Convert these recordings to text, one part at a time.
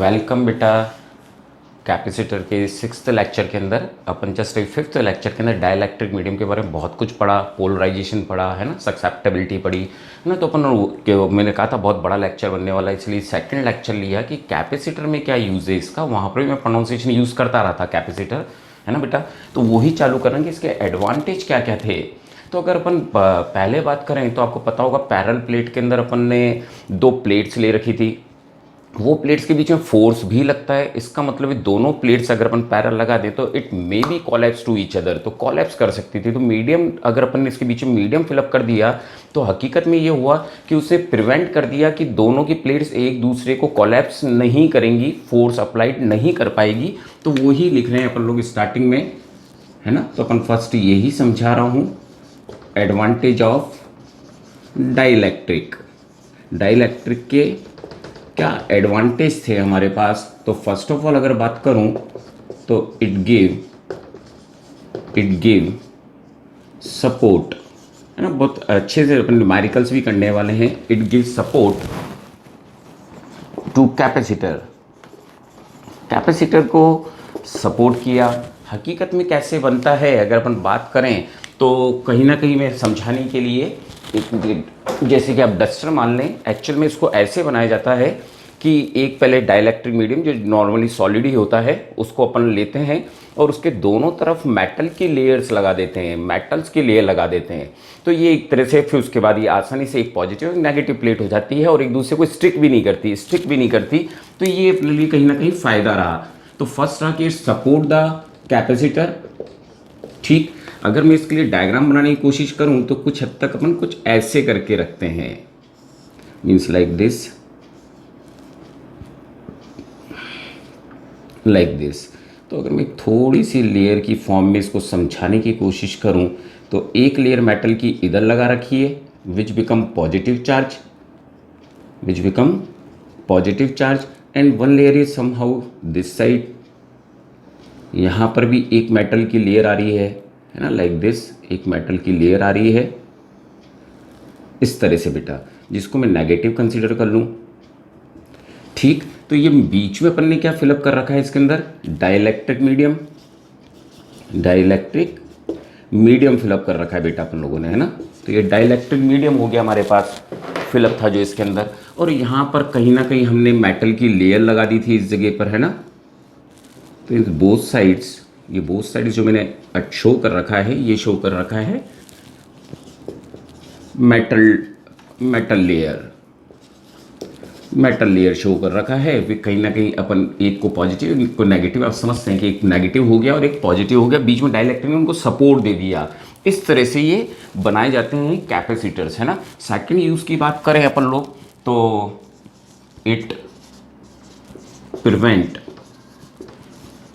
Welcome बेटा। Capacitor के 6th lecture के अंदर अपन जस्ट 5th लेक्चर के अंदर डाइलेक्ट्रिक मीडियम के बारे में बहुत कुछ पढ़ा, पोलराइजेशन पढ़ा है ना, सक्सेप्टेबिलिटी पढ़ी है ना। तो मैंने कहा था बहुत बड़ा लेक्चर बनने वाला है, इसलिए सेकंड लेक्चर लिया कि कैपेसिटर में क्या यूज़ है इसका। वहाँ पर भी मैं प्रोनाउंसिएशन यूज़ करता रहा था कैपेसिटर, है ना बेटा। तो वही चालू करेंगे, इसके एडवांटेज क्या क्या थे। तो अगर अपन पहले बात करें तो आपको पता होगा पैरेलल प्लेट के अंदर अपन ने 2 प्लेट्स ले रखी थी। वो प्लेट्स के बीच में फोर्स भी लगता है, इसका मतलब है दोनों प्लेट्स अगर अपन पैरेलल लगा दे तो it may be collapse to each other, तो कोलैप्स कर सकती थी। तो मीडियम अगर अपन ने इसके बीच में मीडियम फिलअप कर दिया तो हकीकत में ये हुआ कि उसे प्रिवेंट कर दिया कि दोनों की प्लेट्स एक दूसरे को कोलैप्स नहीं करेंगी, फोर्स अप्लाइड नहीं कर पाएगी। तो वही लिख रहे हैं अपन लोग स्टार्टिंग में, है ना। तो अपन फर्स्ट यही समझा रहा हूँ, एडवांटेज ऑफ डाइलेक्ट्रिक। डाइलेक्ट्रिक के क्या एडवांटेज थे हमारे पास। तो फर्स्ट ऑफ ऑल अगर बात करूं तो इट गिव सपोर्ट, है ना। बहुत अच्छे से अपन न्यूमेरिकल्स भी करने वाले हैं। It give support to capacitor. Capacitor को सपोर्ट किया। हकीकत में कैसे बनता है अगर अपन बात करें तो कहीं ना कहीं मैं समझाने के लिए जैसे कि आप डस्टर मान लें, एक्चुअल में इसको ऐसे बनाया जाता है कि एक पहले डाइलेक्ट्रिक मीडियम जो नॉर्मली सॉलिड ही होता है उसको अपन लेते हैं और उसके दोनों तरफ मेटल की लेयर्स लगा देते हैं, मेटल्स की लेयर लगा देते हैं। तो ये एक तरह से फिर उसके बाद ये आसानी से एक पॉजिटिव और नेगेटिव प्लेट हो जाती है और एक दूसरे को स्टिक भी नहीं करती। तो ये अपने लिए कहीं ना कहीं फ़ायदा रहा। तो फर्स्ट रहा कि सपोर्ट द कैपेसिटर। ठीक, अगर मैं इसके लिए डायग्राम बनाने की कोशिश करूं तो कुछ हद तक अपन कुछ ऐसे करके रखते हैं, means like this, like this. तो अगर मैं थोड़ी सी लेयर की फॉर्म में इसको समझाने की कोशिश करूं तो एक लेयर मेटल की इधर लगा रखी है विच become positive charge and one layer is somehow this side. यहाँ पर भी एक मेटल की लेयर आ रही है ना, लाइक दिस, एक मेटल की लेयर आ रही है इस तरह से बेटा, जिसको मैं नेगेटिव कंसीडर कर लूँ। ठीक, तो ये बीच में अपन ने क्या फिलअप कर रखा है इसके अंदर, डाइलेक्ट्रिक मीडियम फिलअप कर रखा है बेटा अपन लोगों ने, है ना। तो ये डाइलेक्ट्रिक मीडियम हो गया हमारे पास, फिलअप था जो इसके अंदर। और यहाँ पर कहीं ना कहीं हमने मेटल की लेयर लगा दी थी इस जगह पर, है ना। तो इन बोथ साइड्स, ये बोथ साइड्स जो मैंने शो कर रखा है, ये शो कर रखा है मेटल लेयर शो कर रखा है। फिर कहीं ना कहीं अपन एक को पॉजिटिव एक को नेगेटिव, आप समझते हैं कि एक नेगेटिव हो गया और एक पॉजिटिव हो गया, बीच में डाइलेक्ट्रिक ने उनको सपोर्ट दे दिया। इस तरह से ये बनाए जाते हैं कैपेसिटर्स, है ना। सेकंड यूज़ की बात करें अपन लोग तो it prevent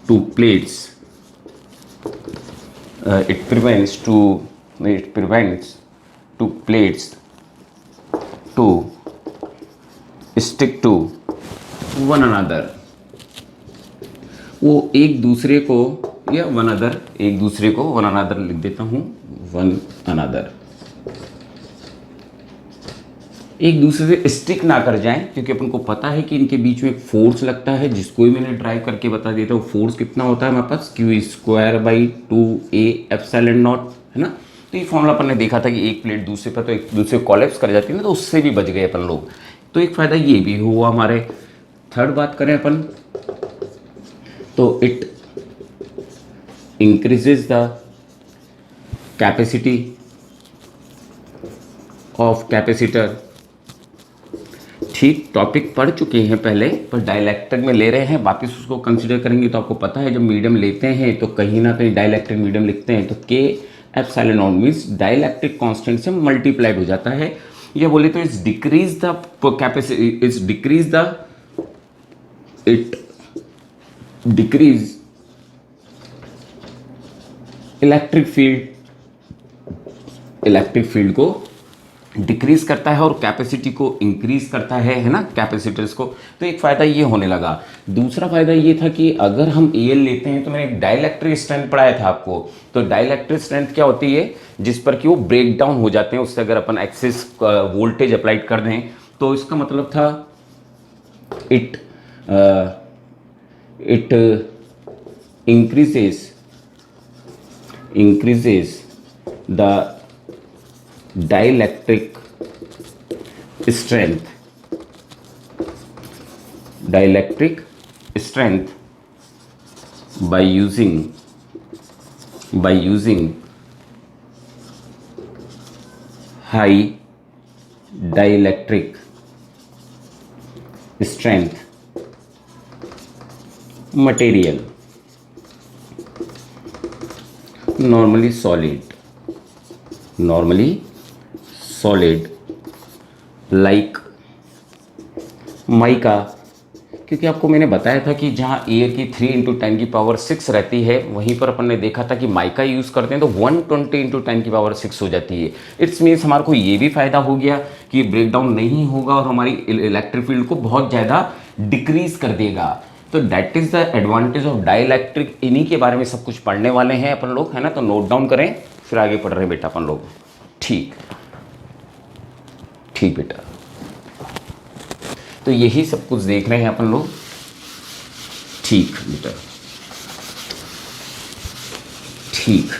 to plates, it prevents two plates to stick to one another। वो एक दूसरे को या वन अदर लिख देता हूँ, वन अनदर, एक दूसरे से स्टिक ना कर जाएं, क्योंकि अपन को पता है कि इनके बीच में एक फोर्स लगता है जिसको ही मैंने ड्राइव करके बता देता हूँ। फोर्स कितना होता है हमारे पास, Q²/2A∁0, है ना। तो ये फॉर्मूला अपन ने देखा था कि एक प्लेट दूसरे पर तो एक दूसरे कोलैप्स कर जाती है ना, तो उससे भी बच गए अपन लोग। तो एक फ़ायदा ये भी हुआ हमारे। थर्ड बात करें अपन तो it increases the capacity of capacitor. ठीक, टॉपिक पढ़ चुके हैं पहले, पर डाइलेक्ट्रिक में ले रहे हैं, वापस उसको कंसीडर करेंगे। तो आपको पता है जब मीडियम लेते हैं तो कहीं ना कहीं डाइलेक्ट्रिक मीडियम लिखते हैं तो K∁0 मीन्स डाइलेक्ट्रिक कांस्टेंट से मल्टीप्लाइड हो जाता है। ये बोले तो इट डिक्रीज इलेक्ट्रिक फील्ड को डिक्रीज करता है और कैपेसिटी को इंक्रीज करता है ना, कैपेसिटर्स को। तो एक फ़ायदा ये होने लगा। दूसरा फ़ायदा ये था कि अगर हम AL लेते हैं तो मैंने एक डाइलेक्ट्रिक स्ट्रेंथ पढ़ाया था आपको। तो डाइलेक्ट्रिक स्ट्रेंथ क्या होती है, जिस पर कि वो ब्रेक डाउन हो जाते हैं, उससे अगर अपन एक्सेस वोल्टेज अप्लाइड कर दें तो इसका मतलब था it it increases the dielectric strength by using high dielectric strength material, normally solid like mica, क्योंकि आपको मैंने बताया था कि जहाँ एयर की 3 × 10⁻⁶ रहती है, वहीं पर अपन ने देखा था कि माइका यूज़ करते हैं तो 120 × 10⁻⁶ हो जाती है। इट्स मीन्स हमारे को ये भी फ़ायदा हो गया कि ब्रेक डाउन नहीं होगा और हमारी इलेक्ट्रिक फील्ड को बहुत ज़्यादा डिक्रीज कर देगा। तो that is the advantage of dielectric. इन्हीं के बारे में सब कुछ पढ़ने वाले हैं अपन लोग, है ना। तो नोट डाउन करें, फिर आगे पढ़ रहे हैं बेटा अपन लोग। ठीक बेटा, तो यही सब कुछ देख रहे हैं अपन लोग। ठीक बेटा, ठीक।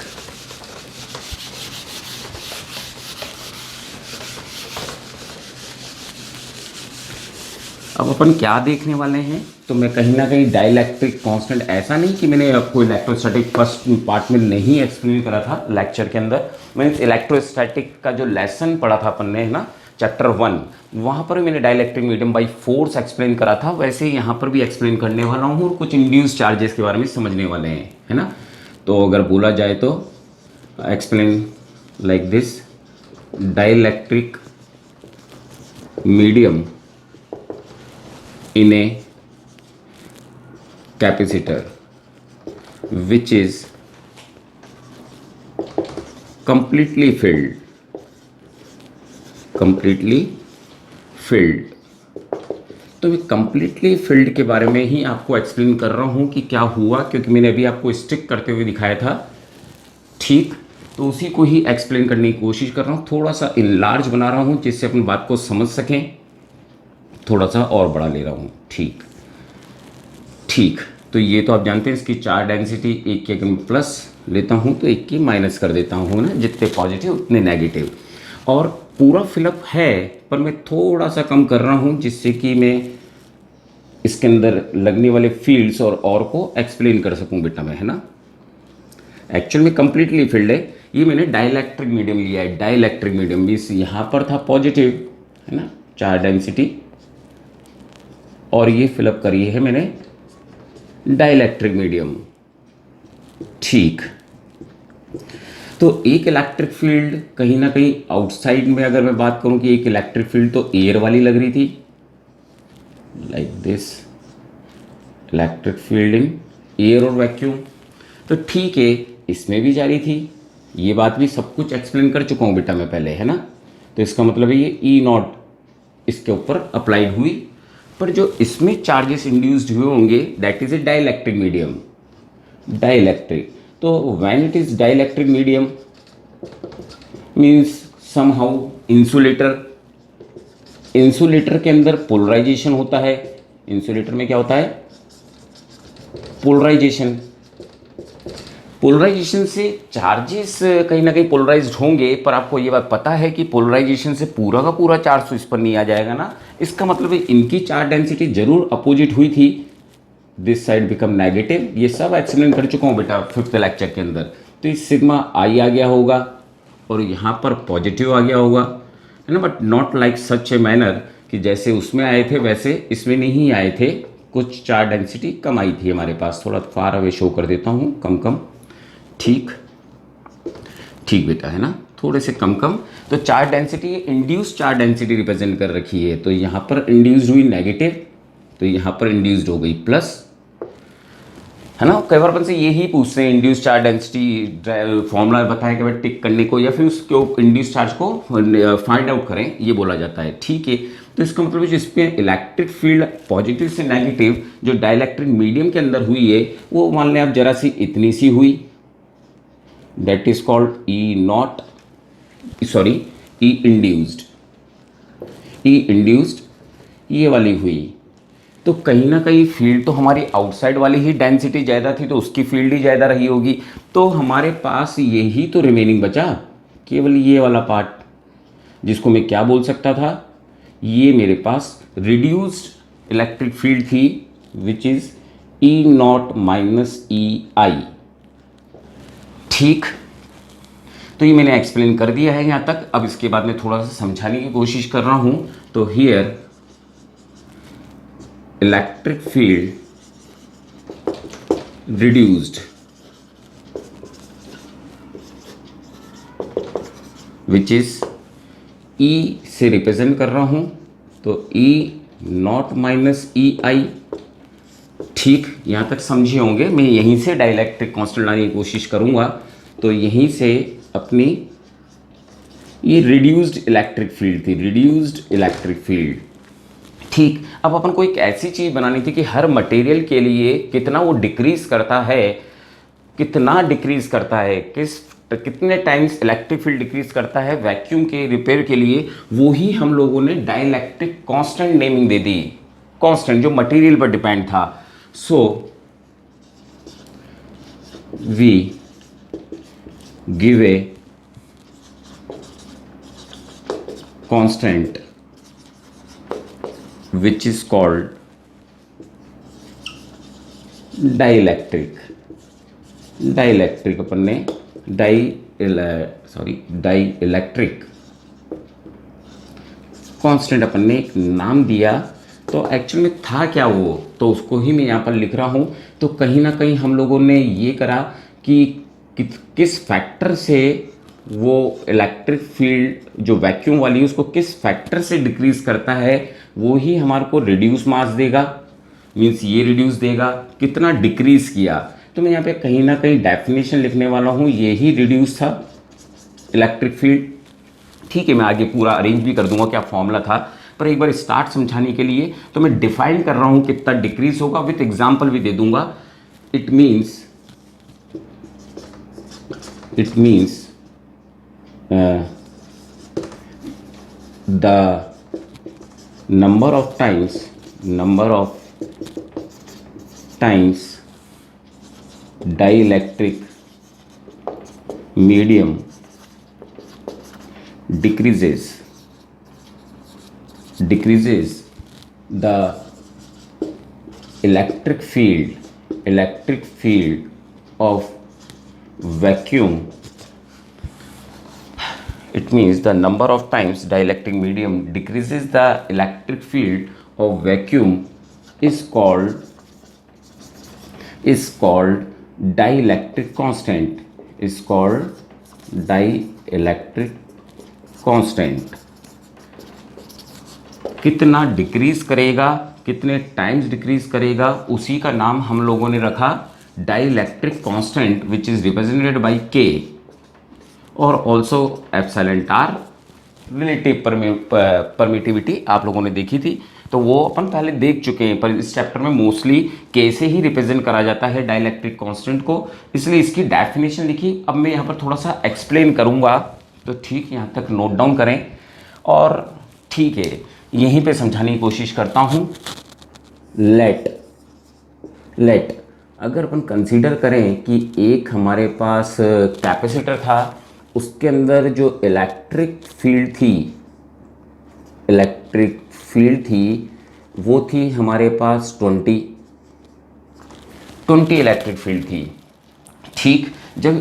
अब अपन क्या देखने वाले हैं, तो मैं कहीं ना कहीं डाइलेक्ट्रिक कांस्टेंट, ऐसा नहीं कि मैंने आपको इलेक्ट्रोस्टैटिक फर्स्ट पार्ट में नहीं एक्सप्लेन करा था लेक्चर के अंदर। मैंने इलेक्ट्रोस्टैटिक का जो लेसन पढ़ा था अपन ने, है ना, चैप्टर 1, वहाँ पर मैंने dielectric medium by force explain करा था। वैसे ही यहाँ पर भी एक्सप्लेन करने वाला हूँ और कुछ इंड्यूस चार्जेस के बारे में समझने वाले हैं, है ना। तो अगर बोला जाए तो explain like this, dielectric medium in a capacitor which is completely filled। तो मैं completely filled के बारे में ही आपको एक्सप्लेन कर रहा हूँ कि क्या हुआ, क्योंकि मैंने अभी आपको स्टिक करते हुए दिखाया था। ठीक, तो उसी को ही एक्सप्लेन करने की कोशिश कर रहा हूँ। थोड़ा सा इनलार्ज बना रहा हूँ जिससे अपन बात को समझ सकें, थोड़ा सा और बड़ा ले रहा हूँ। ठीक, तो ये तो आप जानते हैं इसकी चार्ज डेंसिटी, एक के मैं प्लस लेता हूँ तो एक की माइनस कर देता हूँ ना, जितने पॉजिटिव उतने नेगेटिव। और पूरा फिलअप है, पर मैं थोड़ा सा कम कर रहा हूँ जिससे कि मैं इसके अंदर लगने वाले फील्ड्स और को एक्सप्लेन कर सकूँ बेटा मैं, है ना। एक्चुअल में कंप्लीटली फील्ड है, ये मैंने डाइलेक्ट्रिक मीडियम लिया है। डाइलेक्ट्रिक मीडियम मीन्स यहाँ पर था पॉजिटिव, है ना, चार्ज डेंसिटी, और ये फिलअप करी है मैंने डाइलेक्ट्रिक मीडियम। ठीक, तो एक इलेक्ट्रिक फील्ड कहीं ना कहीं आउटसाइड में अगर मैं बात करूं कि एक इलेक्ट्रिक फील्ड तो एयर वाली लग रही थी, like this, electric field in air और वैक्यूम। तो ठीक है, इसमें भी जारी थी। ये बात भी सब कुछ एक्सप्लेन कर चुका हूं बेटा मैं पहले, है ना। तो इसका मतलब है ये E0 इसके ऊपर अप्लाइड हुई, पर जो इसमें चार्जेस इंड्यूस्ड हुए होंगे that is a dielectric medium. Dielectric, तो when it is dielectric medium means somehow insulator के अंदर पोलराइजेशन होता है। इंसुलेटर में क्या होता है, पोलराइजेशन से चार्जेस कहीं ना कहीं पोलराइज्ड होंगे, पर आपको ये बात पता है कि पोलराइजेशन से पूरा का पूरा चार्ज तो इस पर नहीं आ जाएगा ना। इसका मतलब है इनकी चार्ज डेंसिटी जरूर अपोजिट हुई थी, दिस साइड बिकम नेगेटिव। ये सब एक्सप्लेन कर चुका हूँ बेटा 5th लेक्चर के अंदर। तो इस सिग्मा आई आ गया होगा और यहाँ पर पॉजिटिव आ गया होगा, है ना, but not like such a manner कि जैसे उसमें आए थे वैसे इसमें नहीं आए थे। कुछ चार्ज डेंसिटी कम आई थी हमारे पास, थोड़ा फार अवे शो कर देता हूँ, कम। ठीक बेटा, है ना, थोड़े से कम। तो charge density, induced charge density represent कर रखी है। तो यहाँ पर इंड्यूस्ड हुई नेगेटिव, तो यहाँ पर इंड्यूस्ड हो गई प्लस, है ना। कई बार अपन से यही पूछते हैं इंड्यूस्ड चार्ज डेंसिटी फॉर्मूला बताया कि भाई टिक करने को, या फिर उसके इंड्यूस्ड चार्ज को फाइंड आउट करें, ये बोला जाता है। ठीक है, तो इसका मतलब है जिसपे इलेक्ट्रिक फील्ड पॉजिटिव से नेगेटिव जो डाइलेक्ट्रिक मीडियम के अंदर हुई है, वो मान लें आप जरा सी इतनी सी हुई, that is called E induced, ये वाली हुई। तो कहीं ना कहीं फील्ड तो हमारी आउटसाइड वाली ही डेंसिटी ज़्यादा थी, तो उसकी फील्ड ही ज़्यादा रही होगी। तो हमारे पास यही तो रिमेनिंग बचा, केवल ये वाला पार्ट, जिसको मैं क्या बोल सकता था, ये मेरे पास रिड्यूस्ड इलेक्ट्रिक फील्ड थी, which is E naught minus E I. ठीक, तो ये मैंने एक्सप्लेन कर दिया है यहाँ तक। अब इसके बाद मैं थोड़ा सा समझाने की कोशिश कर रहा हूँ। तो here electric field reduced which is E से रिप्रेजेंट कर रहा हूँ, तो ई नॉट माइनस ई आई। ठीक, यहाँ तक समझे होंगे। मैं यहीं से डाइलेक्ट्रिक कांस्टेंट लाने की कोशिश करूँगा। तो यहीं से अपनी ये रिड्यूस्ड इलेक्ट्रिक फील्ड थी, रिड्यूस्ड इलेक्ट्रिक फील्ड। ठीक, अब अपन को एक ऐसी चीज़ बनानी थी कि हर मटेरियल के लिए कितना वो डिक्रीज करता है, कितना डिक्रीज करता है, कितने टाइम्स इलेक्ट्रिक फील्ड डिक्रीज करता है वैक्यूम के रिपेयर के लिए। वो ही हम लोगों ने डाइलेक्ट्रिक कांस्टेंट नेमिंग दे दी, कांस्टेंट जो मटेरियल पर डिपेंड था। So we give a constant which is called dielectric. Dielectric अपन ने डाइलेक्ट्रिक कांस्टेंट अपन ने एक नाम दिया। तो एक्चुअल में था क्या वो, तो उसको ही मैं यहाँ पर लिख रहा हूँ। तो कहीं ना कहीं हम लोगों ने ये करा कि किस फैक्टर से वो इलेक्ट्रिक फील्ड जो वैक्यूम वाली है उसको किस फैक्टर से डिक्रीज करता है, वो ही हमारे को रिड्यूस मास देगा। मीन्स ये रिड्यूस देगा, कितना डिक्रीज किया। तो मैं यहाँ पे कहीं ना कहीं डेफिनेशन लिखने वाला हूँ, ये ही रिड्यूस था इलेक्ट्रिक फील्ड। ठीक है, मैं आगे पूरा अरेंज भी कर दूंगा क्या फॉर्मूला था, पर एक बार स्टार्ट समझाने के लिए तो मैं डिफाइन कर रहा हूँ कितना डिक्रीज होगा, विथ एग्जाम्पल भी दे दूंगा। It means the number of times dielectric medium decreases the electric field of vacuum. It means the number of times dielectric medium decreases the electric field of vacuum is called dielectric constant. Is called dielectric constant. कितना decrease करेगा, कितने times decrease करेगा, उसी का नाम हम लोगों ने रखा dielectric constant, which is represented by K और also epsilon R. Relative permittivity आप लोगों ने देखी थी, तो वो अपन पहले देख चुके हैं, पर इस चैप्टर में मोस्टली के से ही रिप्रेजेंट करा जाता है डाइलेक्ट्रिक कांस्टेंट को, इसलिए इसकी डेफिनेशन लिखी। अब मैं यहाँ पर थोड़ा सा एक्सप्लेन करूँगा, तो ठीक यहाँ तक नोट डाउन करें। और ठीक है, यहीं पे समझाने की कोशिश करता हूँ। लेट अगर अपन कंसीडर करें कि एक हमारे पास कैपेसिटर था, उसके अंदर जो इलेक्ट्रिक फील्ड थी वो थी हमारे पास 20 इलेक्ट्रिक फील्ड थी। ठीक, जब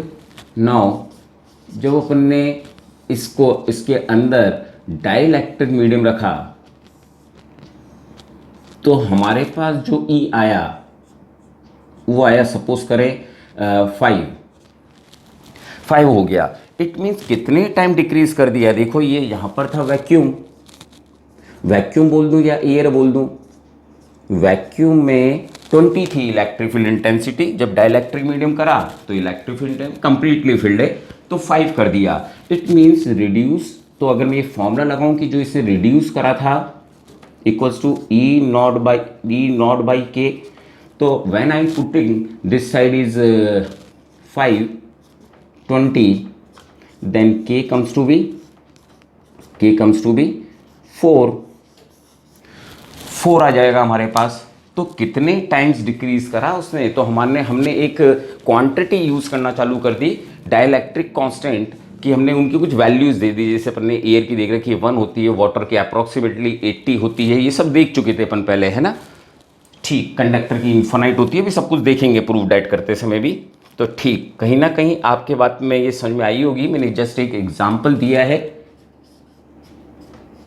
अपन ने इसके अंदर डाइलेक्ट्रिक मीडियम रखा, तो हमारे पास जो ई आया वो आया, सपोज करें 5 हो गया। इट मीन्स कितने टाइम डिक्रीज कर दिया। देखो ये यहाँ पर था वैक्यूम बोल दूं या एयर बोल दूं, वैक्यूम में 20 थी इलेक्ट्रिक फील्ड इंटेंसिटी, जब डाइलेक्ट्रिक मीडियम करा तो इलेक्ट्रिक फील्ड कंप्लीटली फील्ड है, तो 5 कर दिया। It means reduce. तो अगर मैं ये फॉर्मूला लगाऊं कि जो इसे रिड्यूस करा था equals to E naught by K, तो when I am putting this side is 20, then k comes to be 4 आ जाएगा हमारे पास। तो कितने टाइम्स डिक्रीज करा उसने, तो हमने एक क्वांटिटी यूज़ करना चालू कर दी, डाइलेक्ट्रिक कांस्टेंट कि हमने उनकी कुछ वैल्यूज़ दे दी। जैसे अपन ने एयर की देख रखी है 1 होती है, वाटर की अप्रॉक्सीमेटली 80 होती है, ये सब देख चुके थे अपन पहले, है ना। ठीक, कंडक्टर की इन्फिनाइट होती है, भी सब कुछ देखेंगे प्रूफ डाइट करते समय भी। तो ठीक, कहीं ना कहीं आपके बात में ये समझ में आई होगी, मैंने जस्ट एक एग्जाम्पल दिया है।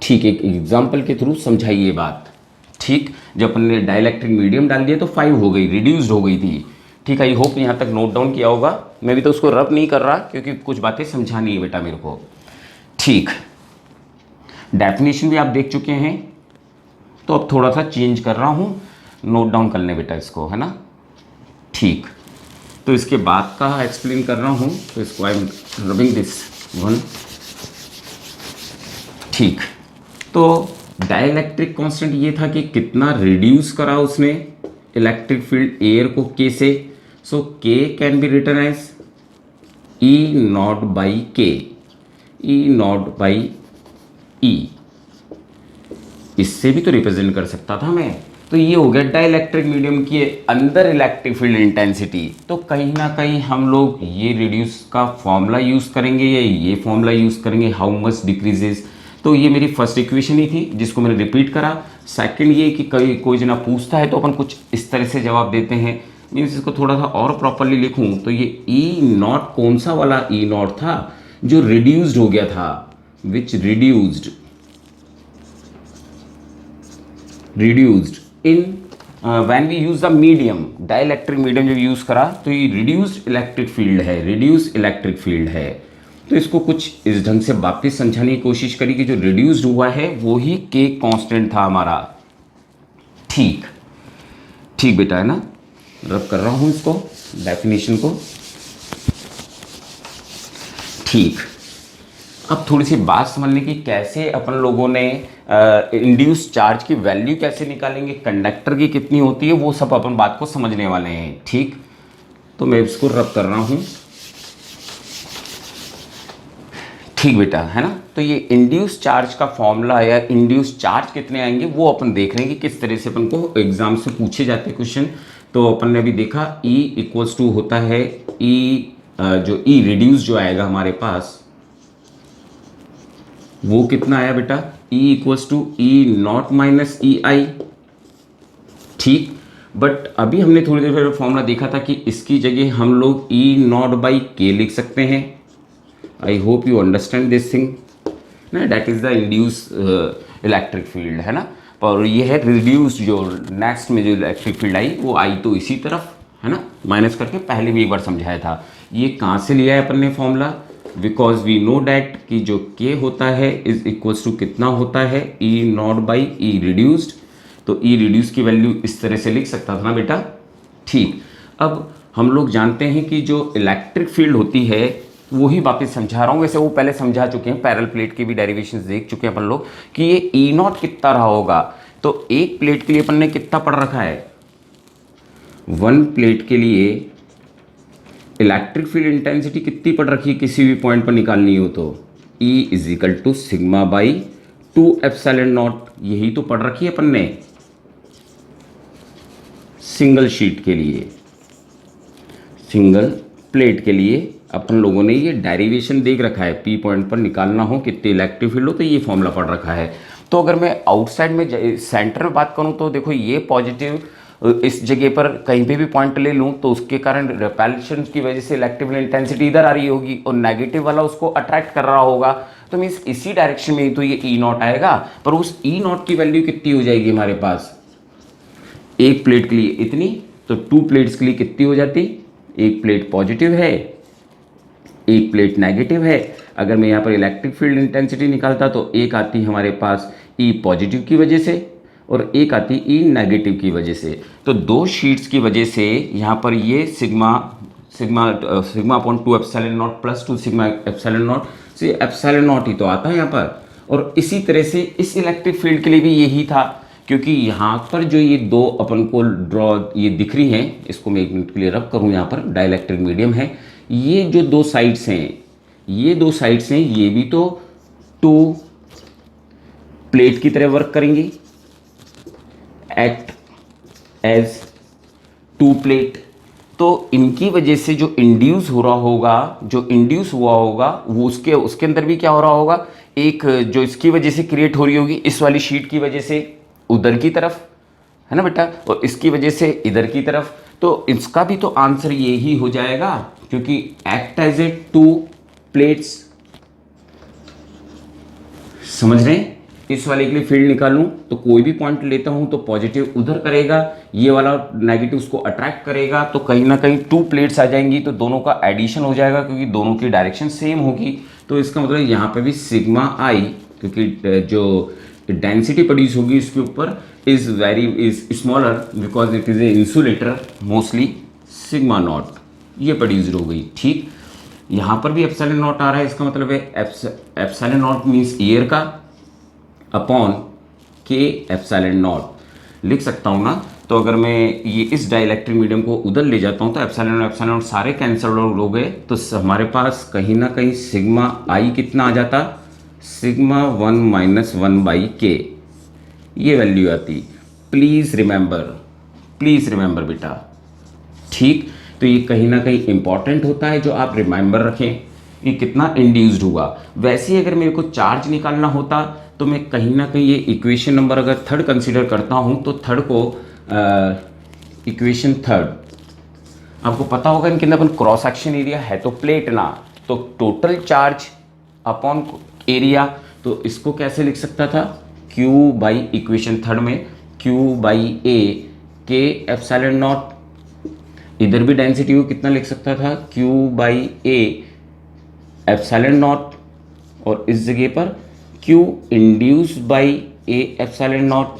ठीक, एक एग्जाम्पल के थ्रू समझाइए बात। ठीक, जब अपन ने डाइलेक्ट्रिक मीडियम डाल दिया तो 5 हो गई, रिड्यूस्ड हो गई थी। ठीक, आई होप यहाँ तक नोट डाउन किया होगा। मैं भी तो उसको रब नहीं कर रहा क्योंकि कुछ बातें समझानी है बेटा मेरे को। ठीक, डेफिनेशन भी आप देख चुके हैं, तो अब थोड़ा सा चेंज कर रहा हूँ, नोट डाउन कर लें बेटा इसको, है ना। ठीक, तो इसके बाद का एक्सप्लेन कर रहा हूँ, तो इसको I am rubbing this one. ठीक, तो डाइलेक्ट्रिक कांस्टेंट ये था कि कितना रिड्यूस करा उसने इलेक्ट्रिक फील्ड एयर को के से। So K can be written as E naught by K, E naught by ई, इससे भी तो रिप्रेजेंट कर सकता था मैं। तो ये हो गया डाइलेक्ट्रिक मीडियम के अंदर इलेक्ट्रिक फील्ड इंटेंसिटी। तो कहीं ना कहीं हम लोग ये रिड्यूस का फॉर्मूला यूज़ करेंगे या ये फॉर्मूला यूज़ करेंगे, हाउ मच डिक्रीजेस। तो ये मेरी फर्स्ट इक्वेशन ही थी जिसको मैंने रिपीट करा। सेकंड ये कि कोई जना पूछता है तो अपन कुछ इस तरह से जवाब देते हैं। मीन्स इसको थोड़ा सा और प्रॉपरली लिखूं तो ये ई नॉट कौन सा वाला ई नॉट था जो रिड्यूस्ड हो गया था, which reduced in when we use the medium, dielectric medium जब यूज करा तो ये रिड्यूस्ड इलेक्ट्रिक फील्ड है, रिड्यूस्ड इलेक्ट्रिक फील्ड है। तो इसको कुछ इस ढंग से वापस समझाने की कोशिश करी कि जो रिड्यूस्ड हुआ है वो ही के कांस्टेंट था हमारा। ठीक, ठीक बेटा, है ना। रब कर रहा हूं इसको, डेफिनेशन को। ठीक, अब थोड़ी सी बात समझने की, कैसे अपन लोगों ने इंड्यूस चार्ज की वैल्यू कैसे निकालेंगे, कंडक्टर की कितनी होती है, वो सब अपन बात को समझने वाले हैं। ठीक, तो मैं इसको रब कर रहा हूं। ठीक बेटा, है ना। तो ये इंड्यूस चार्ज का फॉर्मूला या इंड्यूस चार्ज कितने आएंगे वो अपन देख रहे हैं कि किस तरह से अपन को एग्जाम से पूछे जाते हैं क्वेश्चन। तो अपन ने अभी देखा E इक्वल्स टू होता है E, जो E रिड्यूस जो आएगा हमारे पास वो कितना आया बेटा, E equals to E naught minus E I. ठीक, बट अभी हमने थोड़ी देर पहले फॉर्मूला देखा था कि इसकी जगह हम लोग E नॉट बाई के लिख सकते हैं। I hope you understand this thing ना, that is the induce electric field, है ना। और ये है रिड्यूस, जो नेक्स्ट में जो इलेक्ट्रिक फील्ड आई वो आई तो इसी तरफ, है ना, माइनस करके, पहले भी एक बार समझाया था। ये कहाँ से लिया है अपन ने formula, because we know that कि जो के होता है इज इक्वल्स टू कितना होता है ई नॉट बाई ई रिड्यूस्ड। तो ई रिड्यूस की वैल्यू इस तरह से लिख सकता था ना बेटा। ठीक, अब हम लोग जानते हैं कि जो इलेक्ट्रिक फील्ड होती है वो ही वापस समझा रहा हूँ, वैसे वो पहले समझा चुके हैं, पैरेलल प्लेट की भी डेरिवेशंस देख चुके हैं अपन लोग कि ये ई नॉट कितना रहा होगा। तो एक प्लेट के लिए अपन ने कितना पढ़ रखा है, 1 प्लेट के लिए इलेक्ट्रिक फील्ड इंटेंसिटी कितनी पढ़ रखी है, किसी भी पॉइंट पर निकालनी हो तो E is equal to sigma by 2 epsilon naught, यही तो पढ़ रखी है अपन ने सिंगल शीट के लिए, सिंगल प्लेट के लिए अपन लोगों ने ये डेरिवेशन देख रखा है। पी पॉइंट पर निकालना हो कितनी इलेक्ट्रिक फील्ड हो तो ये फॉर्मूला पढ़ रखा है। तो अगर मैं आउटसाइड में सेंटर में बात करूं तो देखो ये पॉजिटिव इस जगह पर कहीं पे भी पॉइंट ले लूं तो उसके कारण रिपल्शन की वजह से इलेक्ट्रिक फील्ड इंटेंसिटी इधर आ रही होगी और नेगेटिव वाला उसको अट्रैक्ट कर रहा होगा। तो मीन्स इसी डायरेक्शन में ही तो ये ई नॉट आएगा, पर उस ई नॉट की वैल्यू कितनी हो जाएगी हमारे पास, एक प्लेट के लिए इतनी, तो 2 प्लेट्स के लिए कितनी हो जाती, एक प्लेट पॉजिटिव है एक प्लेट नेगेटिव है। अगर मैं यहाँ पर इलेक्ट्रिक फील्ड इंटेंसिटी निकालता तो एक आती हमारे पास ई पॉजिटिव की वजह से और एक आती ई नेगेटिव की वजह से। तो 2 शीट्स की वजह से यहाँ पर ये sigma upon 2 epsilon not plus 2 sigma epsilon not से एप्सिलॉन नॉट ही तो आता है यहाँ पर। और इसी तरह से इस इलेक्ट्रिक फील्ड के लिए भी यही था, क्योंकि यहाँ पर जो ये 2 अपन को ड्रॉ ये दिख रही हैं, इसको मैं 1 मिनट के लिए रब करूँ, यहाँ पर डाइलेक्ट्रिक मीडियम है, ये जो 2 साइड्स हैं, ये 2 साइड्स हैं, ये भी तो 2 प्लेट की तरह वर्क करेंगी, एक्ट एज टू प्लेट। तो इनकी वजह से जो इंड्यूस हो रहा होगा, जो इंड्यूस हुआ होगा वो उसके अंदर भी क्या हो रहा होगा, एक जो इसकी वजह से क्रिएट हो रही होगी इस वाली शीट की वजह से उधर की तरफ, है ना बेटा, और इसकी वजह से इधर की तरफ। तो इसका भी तो आंसर यही हो जाएगा, क्योंकि act as a two plates. समझ रहे हैं? इस वाले के लिए फील्ड निकालूं तो कोई भी पॉइंट लेता हूं तो पॉजिटिव उधर करेगा, ये वाला नेगेटिव उसको अट्रैक्ट करेगा, तो कहीं ना कहीं टू प्लेट्स आ जाएंगी, तो दोनों का एडिशन हो जाएगा क्योंकि दोनों की डायरेक्शन सेम होगी। तो इसका मतलब यहाँ पे भी सिग्मा आई, क्योंकि जो डेंसिटी प्रोड्यूस होगी इसके ऊपर is smaller because it is a insulator mostly, sigma not ये प्रोड्यूस हो गई। ठीक, यहाँ पर भी एप्सिलॉन नॉट आ रहा है, इसका मतलब है एप्सिलॉन नॉट मीन्स एयर का अपॉन के एप्सिलॉन नॉट लिख सकता हूँ ना। तो अगर मैं ये इस डाइलेक्ट्रिक मीडियम को उधर ले जाता हूँ तो एप्सिलॉन नॉट सारे कैंसल हो गए, तो हमारे पास कहीं ना कहीं सिग्मा आई कितना आ जाता, सिग्मा 1 माइनस 1 बाई के, ये वैल्यू आती। प्लीज़ रिमेंबर बेटा। ठीक, तो ये कहीं ना कहीं इंपॉर्टेंट होता है जो आप रिमेंबर रखें कि कितना इंड्यूस्ड हुआ। वैसे ही अगर मेरे को चार्ज निकालना होता तो मैं कहीं ना कहीं ये इक्वेशन नंबर अगर थर्ड कंसीडर करता हूँ तो थर्ड को इक्वेशन थर्ड आपको पता होगा, इनके अंदर अपन क्रॉस सेक्शन एरिया है तो प्लेट ना, तो टोटल चार्ज अपॉन एरिया, तो इसको कैसे लिख सकता था, Q बाई इक्वेशन थर्ड में Q बाई ए के एप्सिलॉन नॉट, इधर भी डेंसिटी को कितना लिख सकता था, Q by A epsilon not, और इस जगह पर Q induce by A epsilon not.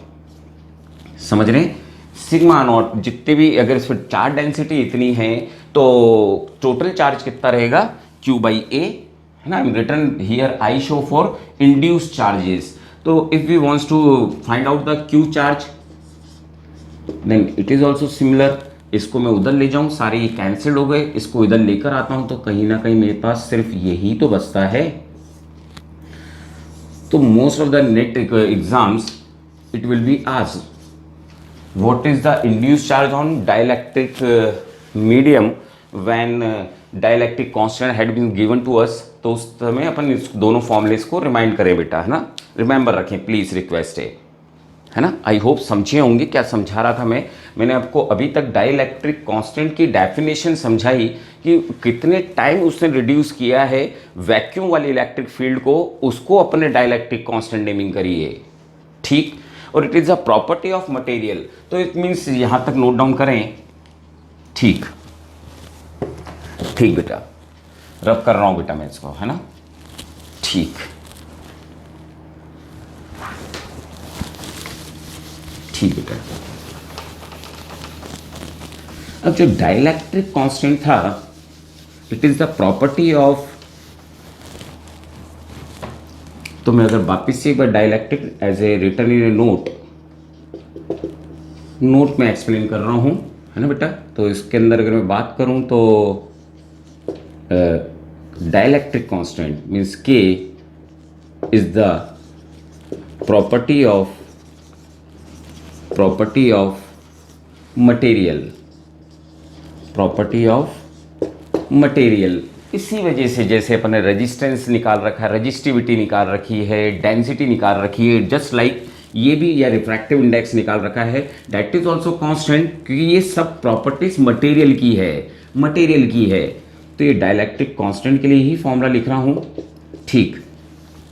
समझ रहे हैं? सिग्मा नॉट जितने भी, अगर इस पर चार्ज डेंसिटी इतनी है तो टोटल चार्ज कितना रहेगा, Q बाई ए, है ना। Written here I show for induce charges. तो if we wants to find out the Q charge then it is also similar. इसको मैं उधर ले जाऊं, सारे ये कैंसिल हो गए, इसको इधर लेकर आता हूं तो कहीं ना कहीं मेरे पास सिर्फ यही तो बचता है। तो most of the net exams it will be asked what is the induced charge on dielectric medium when dielectric constant had been given to us। तो उस समय अपन इस दोनों फॉर्मूलेस को रिमाइंड करें बेटा, है ना, रिमेंबर रखें प्लीज, रिक्वेस्ट है ना। आई होप समझे होंगे क्या समझा रहा था मैंने आपको अभी तक डाइलेक्ट्रिक कांस्टेंट की डेफिनेशन समझाई कि कितने टाइम उसने रिड्यूस किया है वैक्यूम वाली इलेक्ट्रिक फील्ड को, उसको अपने डाइलेक्ट्रिक कांस्टेंट नेमिंग करिए। ठीक, और it is a property of material, तो इट मीन्स यहां तक नोट डाउन करें। ठीक बेटा, रब कर रहा हूं बेटा मैं इसको, है ना। ठीक बेटा। अब जो डाइलेक्ट्रिक कांस्टेंट था it is the property of, तो मैं अगर वापिस से एक बार dielectric as a written in a note में एक्सप्लेन कर रहा हूँ, है ना बेटा। तो इसके अंदर अगर मैं बात करूँ तो डाइलेक्ट्रिक कांस्टेंट मीन्स के is the property of material. इसी वजह से जैसे अपने रेजिस्टेंस निकाल रखा है, रजिस्टिविटी निकाल रखी है, डेंसिटी निकाल रखी है, जस्ट लाइक ये भी या रिफ्रैक्टिव इंडेक्स निकाल रखा है, दैट इज ऑल्सो कांस्टेंट, क्योंकि ये सब प्रॉपर्टीज मटेरियल की है। तो ये डाइलेक्ट्रिक कांस्टेंट के लिए ही फॉर्मूला लिख रहा हूँ। ठीक,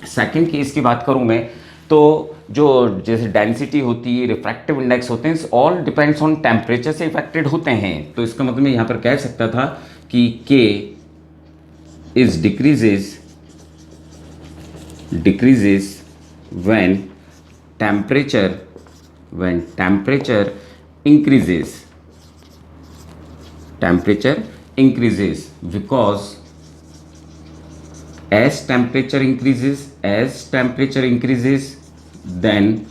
सेकंड केस की बात करूँ मैं तो जो जैसे डेंसिटी होती है, रिफ्रैक्टिव इंडेक्स होते हैं, ऑल डिपेंड्स ऑन टेम्परेचर से इफेक्टेड होते हैं। तो इसका मतलब मैं यहाँ पर कह सकता था कि के is decreases when temperature increases, because as temperature increases then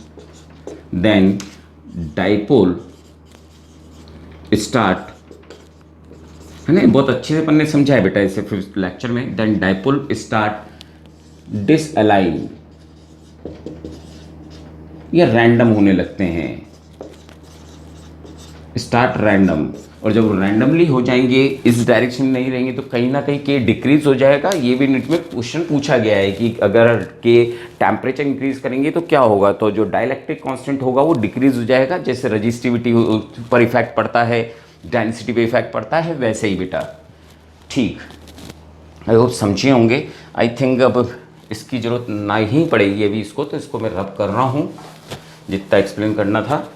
dipole start, है ना। बहुत अच्छे से अपन ने समझा है बेटा इसे फिफ्थ लेक्चर में। देन डाइपोल स्टार्ट डिसअलाइन या रैंडम होने लगते हैं। स्टार्ट रैंडम, और जब रैंडमली हो जाएंगे, इस डायरेक्शन में नहीं रहेंगे, तो कहीं ना कहीं के डिक्रीज हो जाएगा। ये भी नीट में क्वेश्चन पूछा गया है कि अगर के टेम्परेचर इंक्रीज करेंगे तो क्या होगा, तो जो डाइलेक्ट्रिक कांस्टेंट होगा वो डिक्रीज हो जाएगा। जैसे रजिस्टिविटी पर इफेक्ट पड़ता है, डेंसिटी पे इफेक्ट पड़ता है, वैसे ही बेटा। ठीक, आई होप समझे होंगे। आई थिंक अब इसकी ज़रूरत नहीं पड़ेगी अभी इसको, तो इसको मैं रब कर रहा हूँ, जितना एक्सप्लेन करना था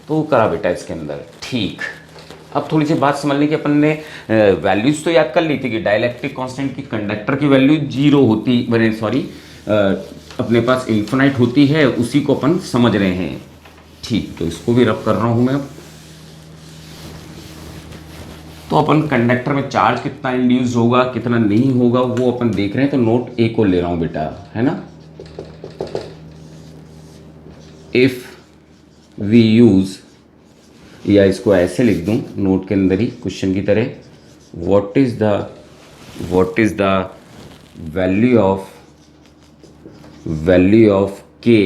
तो करा बेटा इसके अंदर। ठीक, अब थोड़ी सी बात समझ लें कि अपन ने वैल्यूज़ तो याद कर ली थी कि डाइलेक्ट्रिक कांस्टेंट की कंडक्टर की वैल्यू 0 होती, मैंने सॉरी अपने पास इन्फिनाइट होती है, उसी को अपन समझ रहे हैं। ठीक, तो इसको भी रब कर रहा हूँ मैं। तो अपन कंडक्टर में चार्ज कितना इंड्यूस होगा, कितना नहीं होगा, वो अपन देख रहे हैं। तो नोट ए को ले रहा हूँ बेटा, है ना। इफ वी यूज, या इसको ऐसे लिख दूं नोट के अंदर ही क्वेश्चन की तरह, what is the value of K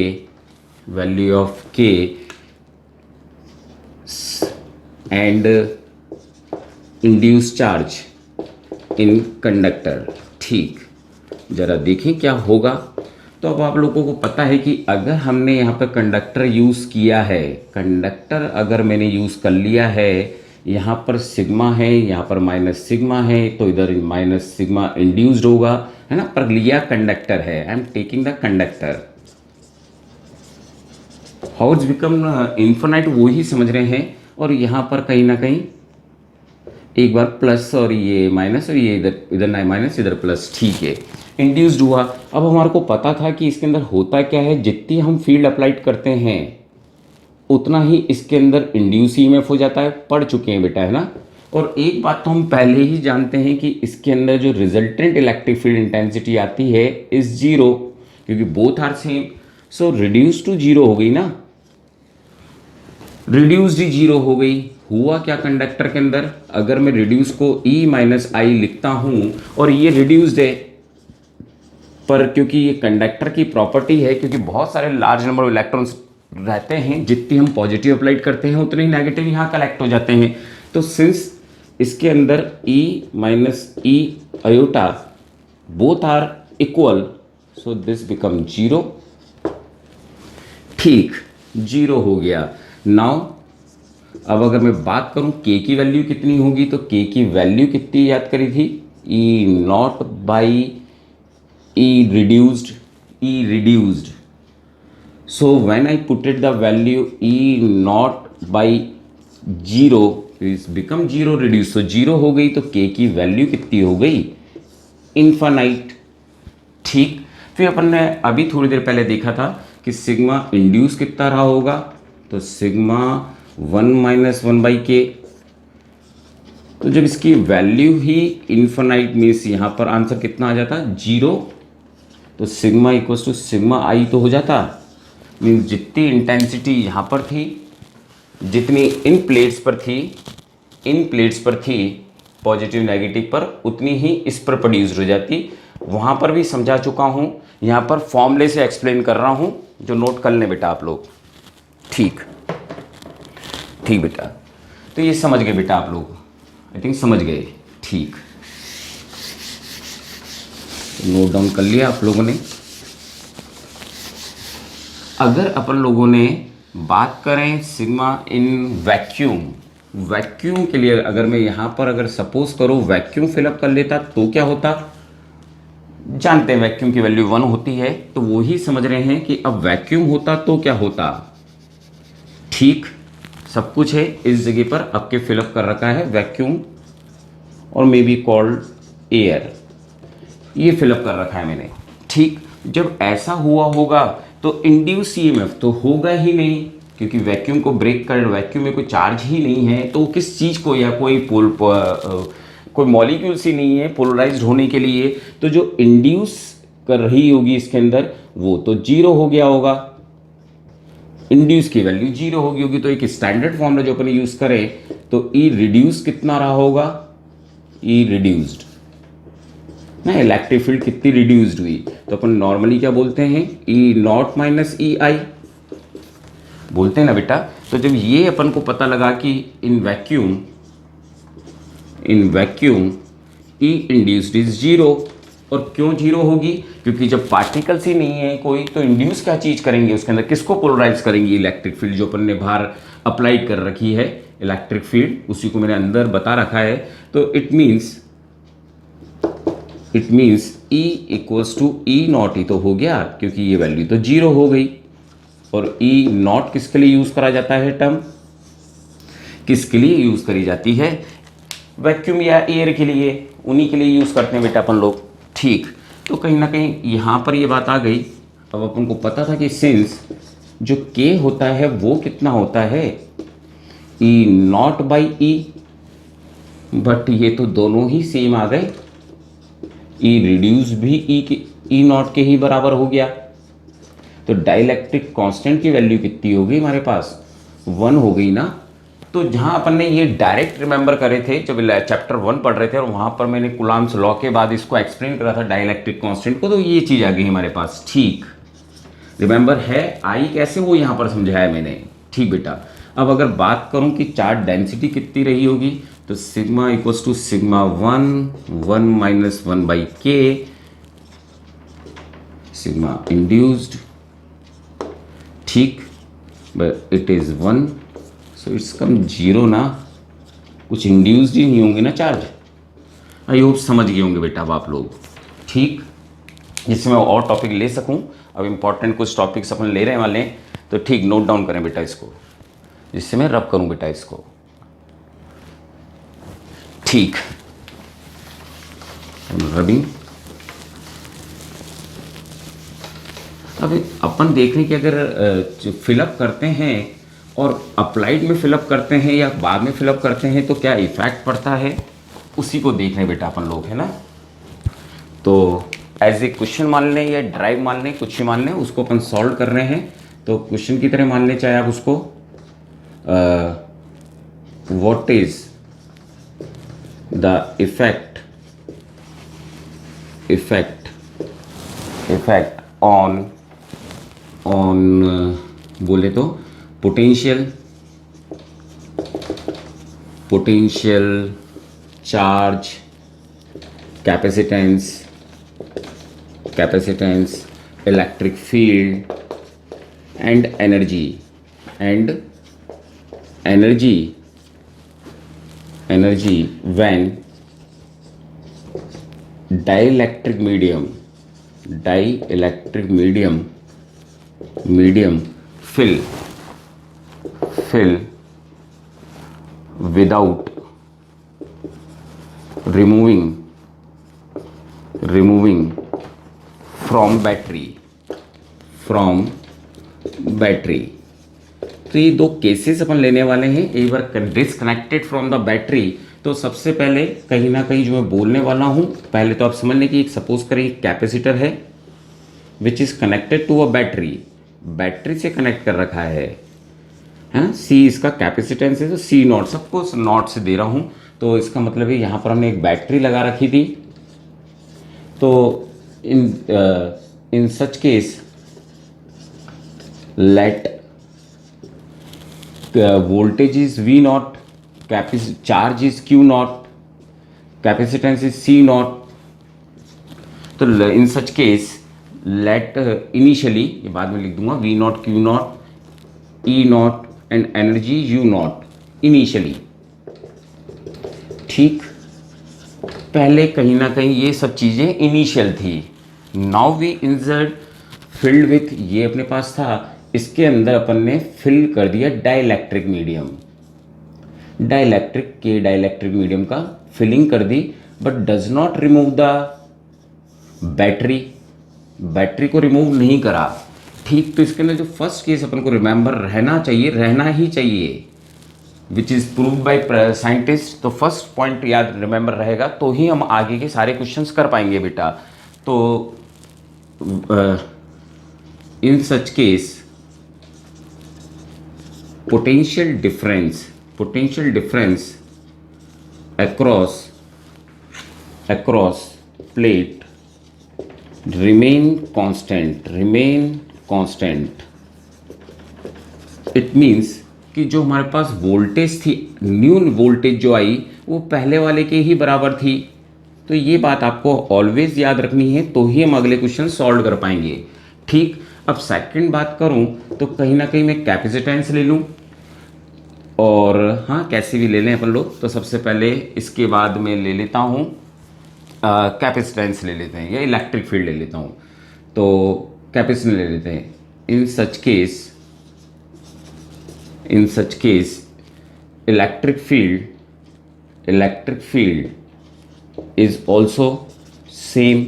and induce charge in conductor. ठीक, जरा देखें क्या होगा। तो अब आप लोगों को पता है कि अगर हमने यहाँ पर कंडक्टर यूज़ किया है, कंडक्टर अगर मैंने यूज़ कर लिया है, यहाँ पर सिग्मा है, यहाँ पर माइनस सिग्मा है, तो इधर माइनस सिग्मा इंड्यूस्ड होगा, है ना। पर लिया कंडक्टर है, I am taking the conductor. How it's become infinite वो ही समझ रहे हैं। और यहाँ पर कहीं ना कहीं एक बार प्लस और ये माइनस, और ये इधर माइनस, इधर प्लस। ठीक है, इंड्यूस्ड हुआ। अब हमारे को पता था कि इसके अंदर होता क्या है, जितनी हम फील्ड अप्लाइड करते हैं उतना ही इसके अंदर इंड्यूस ईएमएफ हो जाता है। पढ़ चुके हैं बेटा, है ना। और एक बात तो हम पहले ही जानते हैं कि इसके अंदर जो रिजल्टेंट इलेक्ट्रिक फील्ड इंटेंसिटी आती है इज 0, क्योंकि both are same. So reduce to 0 हो गई ना, रिड्यूस्ड ही 0 हो गई। हुआ क्या कंडक्टर के अंदर, अगर मैं रिड्यूस को E माइनस आई लिखता हूं, और ये रिड्यूस्ड है, पर क्योंकि ये कंडक्टर की प्रॉपर्टी है, क्योंकि बहुत सारे लार्ज नंबर ऑफ इलेक्ट्रॉन्स रहते हैं, जितनी हम पॉजिटिव अप्लाइड करते हैं उतने ही नेगेटिव यहाँ कलेक्ट हो जाते हैं। तो सिंस इसके अंदर E minus E iota both are equal, so this become 0। ठीक, 0 हो गया। नाउ अब अगर मैं बात करूं के की वैल्यू कितनी होगी, तो के की वैल्यू कितनी याद करी थी, E naught by E reduced. So when I puted the value E naught by 0 is become 0 reduce, तो 0 हो गई। तो के की वैल्यू कितनी हो गई, इनफाइनाइट। ठीक, फिर अपन ने अभी थोड़ी देर पहले देखा था कि सिग्मा इंड्यूस कितना रहा होगा, तो सिग्मा 1 माइनस 1/k। तो जब इसकी वैल्यू ही इनफाइनाइट मीन्स यहाँ पर आंसर कितना आ जाता, 0। तो सिग्मा इक्वल्स टू सिग्मा आई तो हो जाता, मीन्स जितनी इंटेंसिटी यहाँ पर थी, जितनी इन प्लेट्स पर थी पॉजिटिव नेगेटिव पर, उतनी ही इस पर प्रोड्यूस हो जाती। वहाँ पर भी समझा चुका हूँ, यहाँ पर फॉर्मूले से एक्सप्लेन कर रहा हूँ, जो नोट कर लें बेटा आप लोग। ठीक बेटा, तो ये समझ गए बेटा आप लोग, आई थिंक समझ गए। ठीक, नोट डाउन कर लिया आप लोगों ने। अगर अपन लोगों ने बात करें सिग्मा इन वैक्यूम के लिए, अगर मैं यहाँ पर अगर सपोज करो वैक्यूम फिलअप कर लेता तो क्या होता, जानते हैं वैक्यूम की वैल्यू 1 होती है। तो वो ही समझ रहे हैं कि अब वैक्यूम होता तो क्या होता। ठीक, सब कुछ है इस जगह पर, आपके फिलअप कर रखा है वैक्यूम और मे बी कॉल्ड एयर, ये फिलअप कर रखा है मैंने। ठीक, जब ऐसा हुआ होगा तो इंड्यूस ईएमएफ तो होगा ही नहीं, क्योंकि वैक्यूम को ब्रेक कर, वैक्यूम में कोई चार्ज ही नहीं है, तो किस चीज़ को, या कोई मॉलिक्यूल्स ही नहीं है पोलराइज्ड होने के लिए, तो जो इंड्यूस कर रही होगी इसके अंदर वो तो 0 हो गया होगा, इंड्यूस की वैल्यू 0 होगी। तो एक स्टैंडर्ड फॉर्मूला जो अपन यूज करें, तो ई रिड्यूस कितना रहा होगा, ई रिड्यूस्ड ना, इलेक्ट्रिक फील्ड कितनी रिड्यूस्ड हुई, तो अपन नॉर्मली क्या बोलते हैं, ई नॉट माइनस ई आई। बोलते हैं ना बेटा। तो जब ये अपन को पता लगा कि in vacuum E induced is zero, और क्यों जीरो होगी, क्योंकि जब पार्टिकल्स ही नहीं है कोई, तो इंड्यूस क्या चीज़ करेंगे उसके अंदर, किसको पोलराइज करेंगे, इलेक्ट्रिक फील्ड जो अपन ने बाहर अप्लाई कर रखी है इलेक्ट्रिक फील्ड, उसी को मैंने अंदर बता रखा है। तो it means E equals to E naught, ही तो हो गया क्योंकि ये वैल्यू तो जीरो हो गई। और ई नॉट किसके लिए यूज़ करा जाता है, टर्म किसके लिए यूज़ करी जाती है, वैक्यूम या एयर के लिए, उन्हीं के लिए यूज़ करते हैं बेटा अपन लोग। ठीक, तो कहीं ना कहीं यहाँ पर ये बात आ गई। अब अपन को पता था कि सिंस जो K होता है वो कितना होता है, E not by E, but ये तो दोनों ही सेम आ गए, E रिड्यूस भी E नॉट के ही बराबर हो गया। तो डाइलेक्ट्रिक कांस्टेंट की वैल्यू कितनी हो गई हमारे पास, 1 हो गई ना। तो जहाँ अपन ने ये डायरेक्ट रिमेंबर करे थे जब चैप्टर 1 पढ़ रहे थे, और वहाँ पर मैंने कुलाम्स लॉ के बाद इसको एक्सप्लेन करा था डाइलेक्ट्रिक कांस्टेंट को, तो ये चीज़ आ गई हमारे पास। ठीक, रिमेंबर है आई कैसे, वो यहाँ पर समझाया मैंने। ठीक बेटा, अब अगर बात करूँ कि चार्ज डेंसिटी कितनी रही होगी, तो sigma equals to sigma 1 minus 1 by K, sigma induced, ठीक, but it is 1, so it's come zero ना, कुछ इंड्यूस्ड ही नहीं होंगे ना चार्ज। आई होप समझ गए होंगे बेटा अब आप लोग। ठीक, जिससे मैं और टॉपिक ले सकूं। अब इंपॉर्टेंट कुछ टॉपिक्स अपन ले रहे वाले हैं, तो ठीक नोट डाउन करें बेटा इसको, जिससे मैं रब करूं बेटा इसको। ठीक, रबिंग। अब अपन देख रहे हैं कि अगर फिलअप करते हैं और अप्लाइड में फिलअप करते हैं या बाद में फिलअप करते हैं तो क्या इफेक्ट पड़ता है, उसी को देख रहे हैं बेटा अपन लोग, है ना। तो एज ए क्वेश्चन मान लें या ड्राइव मान लें, कुछ ही मान लें, उसको अपन सॉल्व कर रहे हैं। तो क्वेश्चन की तरह मान लें, चाहे आप उसको what is the effect on बोले तो potential charge, capacitance, electric field and energy when dielectric medium fill without removing from battery। तो ये दो केसेस अपन लेने वाले हैं। एक बार डिस्कनेक्टेड फ्रॉम द बैटरी, तो सबसे पहले कहीं ना कहीं जो मैं बोलने वाला हूँ, पहले तो आप समझ लें कि एक सपोज करें कैपेसिटर है which is connected to a battery से कनेक्ट कर रखा है ना। सी इसका कैपेसिटेंस है, तो सी नॉट, सबको नॉट से दे रहा हूँ। तो इसका मतलब है यहाँ पर हमने एक बैटरी लगा रखी थी। तो in such case let voltage is V naught, charge is Q naught, capacitance is C naught। तो in such case let initially, ये बाद में लिख दूंगा, V naught, Q naught, E naught and energy U naught initially। ठीक, पहले कहीं ना कहीं ये सब चीज़ें इनिशियल थी। Now we insert filled with, ये अपने पास था, इसके अंदर अपन ने फिल कर दिया डाइलेक्ट्रिक मीडियम का फिलिंग कर दी, but does not remove the battery को रिमूव नहीं करा। ठीक, तो इसके अंदर जो फर्स्ट केस अपन को रिमेंबर रहना ही चाहिए, which is proved by scientist. तो फर्स्ट पॉइंट याद रिमेंबर रहेगा, तो ही हम आगे के सारे क्वेश्चंस कर पाएंगे बेटा। तो in such case potential difference across plate remain constant it means कि जो हमारे पास वोल्टेज थी, न्यू वोल्टेज जो आई वो पहले वाले के ही बराबर थी। तो ये बात आपको ऑलवेज याद रखनी है, तो ही हम अगले क्वेश्चन सॉल्व कर पाएंगे। ठीक, अब सेकंड बात करूं तो कहीं ना कहीं मैं कैपेसिटेंस ले लूं, और हाँ कैसे भी ले लें अपन लोग। तो सबसे पहले इसके बाद मैं ले लेता हूँ कैपेसिटेंस ले लेते हैं, या इलेक्ट्रिक फील्ड ले लेता हूँ। तो कैपेसिटेंस ले लेते हैं। In such case electric field is also same.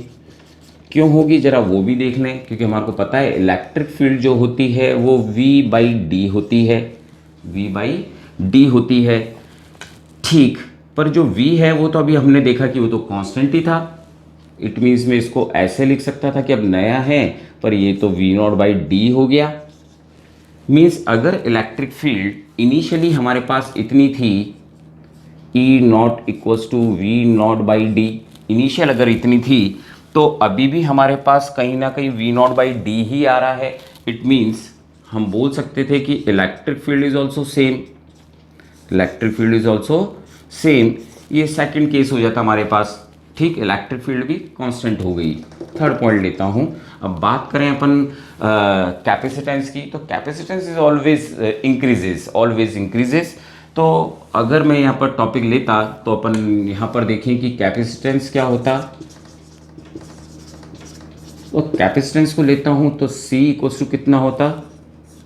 क्यों होगी जरा वो भी देख लें, क्योंकि हमारे को पता है इलेक्ट्रिक फील्ड जो होती है वो V/D होती है, V/D होती है। ठीक, पर जो V है वो तो अभी हमने देखा कि वो तो कांस्टेंट ही था। इट मीन्स मैं इसको ऐसे लिख सकता था कि अब नया है, पर ये तो V0/D हो गया। मीन्स अगर इलेक्ट्रिक फील्ड इनिशियली हमारे पास इतनी थी, E0 equals to V0/D, initial अगर इतनी थी, तो अभी भी हमारे पास कहीं ना कहीं V0/D ही आ रहा है। इट मीन्स हम बोल सकते थे कि electric field is also same. ये सेकंड केस हो जाता हमारे पास। ठीक, इलेक्ट्रिक फील्ड भी कांस्टेंट हो गई। थर्ड पॉइंट लेता हूँ। अब बात करें अपन कैपेसिटेंस की, तो कैपेसिटेंस इज ऑलवेज इंक्रीजेस। तो अगर मैं यहाँ पर टॉपिक लेता तो अपन यहाँ पर देखें कि कैपेसिटेंस क्या होता। तो कैपेसिटेंस को लेता हूँ तो C इक्वल्स टू कितना होता,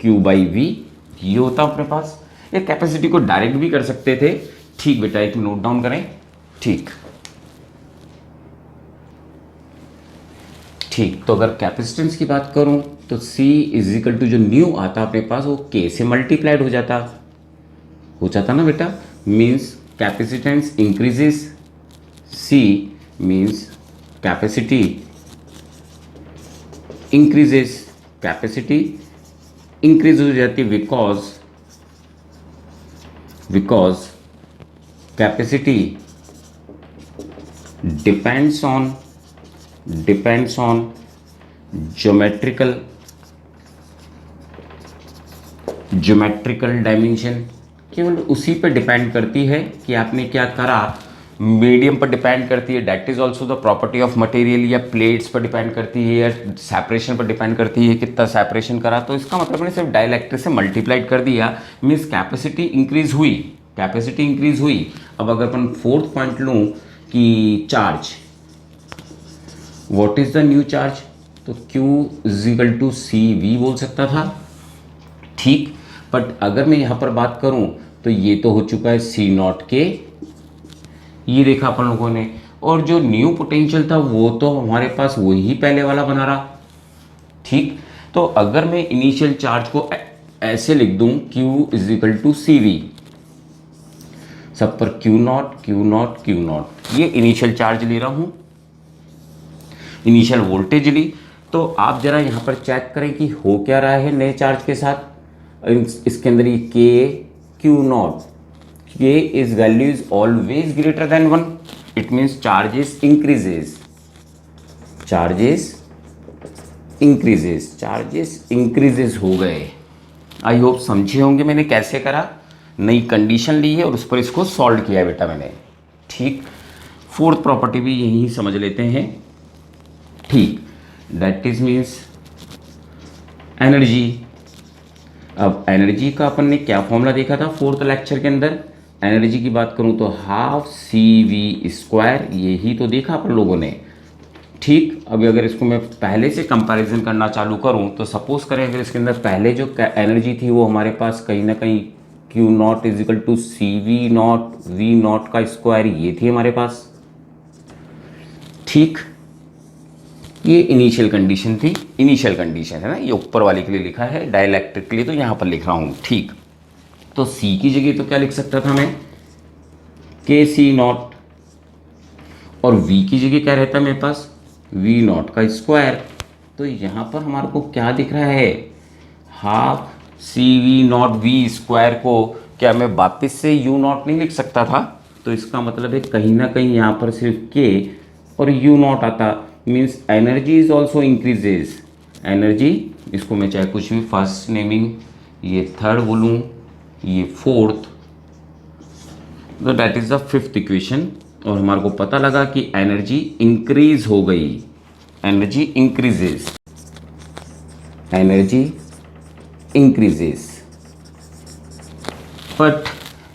Q/V, ये होता अपने पास। ये कैपेसिटी को डायरेक्ट भी कर सकते थे। ठीक बेटा, एक नोट डाउन करें। ठीक, तो अगर कैपेसिटेंस की बात करूं तो C इज इक्वल टू जो न्यू आता अपने पास वो K से मल्टीप्लाइड हो जाता ना बेटा। Means capacitance increases, C means capacity increase हो जाती है, because capacity depends on geometrical dimension. केवल उसी पर डिपेंड करती है कि आपने क्या करा। मीडियम पर डिपेंड करती है, that is also the property of material, या प्लेट्स पर डिपेंड करती है, या सेपरेशन पर डिपेंड करती है, कितना सेपरेशन करा। तो इसका मतलब मैंने सिर्फ डाइलेक्ट्रिक से मल्टीप्लाइड कर दिया, मीन्स कैपेसिटी इंक्रीज हुई। अब अगर अपन फोर्थ पॉइंट लूँ कि charge, what is the new charge, तो Q is equal to CV बोल सकता था। ठीक, बट अगर मैं यहाँ पर बात करूँ तो ये तो हो चुका है C0K, ये देखा अपन लोगों ने। और जो न्यू पोटेंशियल था वो तो हमारे पास वही पहले वाला बना रहा। ठीक, तो अगर मैं इनिशियल चार्ज को ऐसे लिख दूं Q is equal to CV, सब पर Q0, ये इनिशियल चार्ज ले रहा हूं, इनिशियल वोल्टेज ली। तो आप जरा यहाँ पर चेक करें कि हो क्या रहा है नए चार्ज के साथ। इसके अंदर ये Q0, K is value is always greater than 1. It means charges increases हो गए। आई होप समझे होंगे मैंने कैसे करा। नई कंडीशन ली है और उस पर इसको सॉल्व किया है बेटा मैंने। ठीक, फोर्थ प्रॉपर्टी भी यही समझ लेते हैं। ठीक, दैट इज मीन्स एनर्जी। अब एनर्जी का अपन ने क्या फॉर्मूला देखा था फोर्थ लेक्चर के अंदर। एनर्जी की बात करूं तो हाफ CV², यही तो देखा अपन लोगों ने। ठीक, अभी अगर इसको मैं पहले से कंपैरिजन करना चालू करूं तो सपोज करें अगर इसके अंदर पहले जो एनर्जी थी वो हमारे पास कहीं ना कहीं Q0 is equal to CV0 V0 का स्क्वायर, ये थी हमारे पास। ठीक, ये इनिशियल कंडीशन थी, इनिशियल कंडीशन है ना, ये ऊपर वाले के लिए लिखा है, डाइलेक्ट्रिक के लिए तो यहाँ पर लिख रहा हूँ। ठीक, तो C की जगह तो क्या लिख सकता था मैं, KC0, और V की जगह क्या रहता है मेरे पास, V0 का स्क्वायर। तो यहाँ पर हमारे को क्या दिख रहा है, हाफ CV0V² को क्या मैं वापस से U0 नहीं लिख सकता था। तो इसका मतलब है कहीं ना कहीं यहाँ पर सिर्फ K और U0 आता, means energy is also increases. Energy, इसको मैं चाहे कुछ भी फर्स्ट नेमिंग ये थर्ड बोलूँ, ये फोर्थ, तो that is the fifth equation. और हमारे को पता लगा कि एनर्जी इंक्रीज हो गई, energy increases, energy increases. But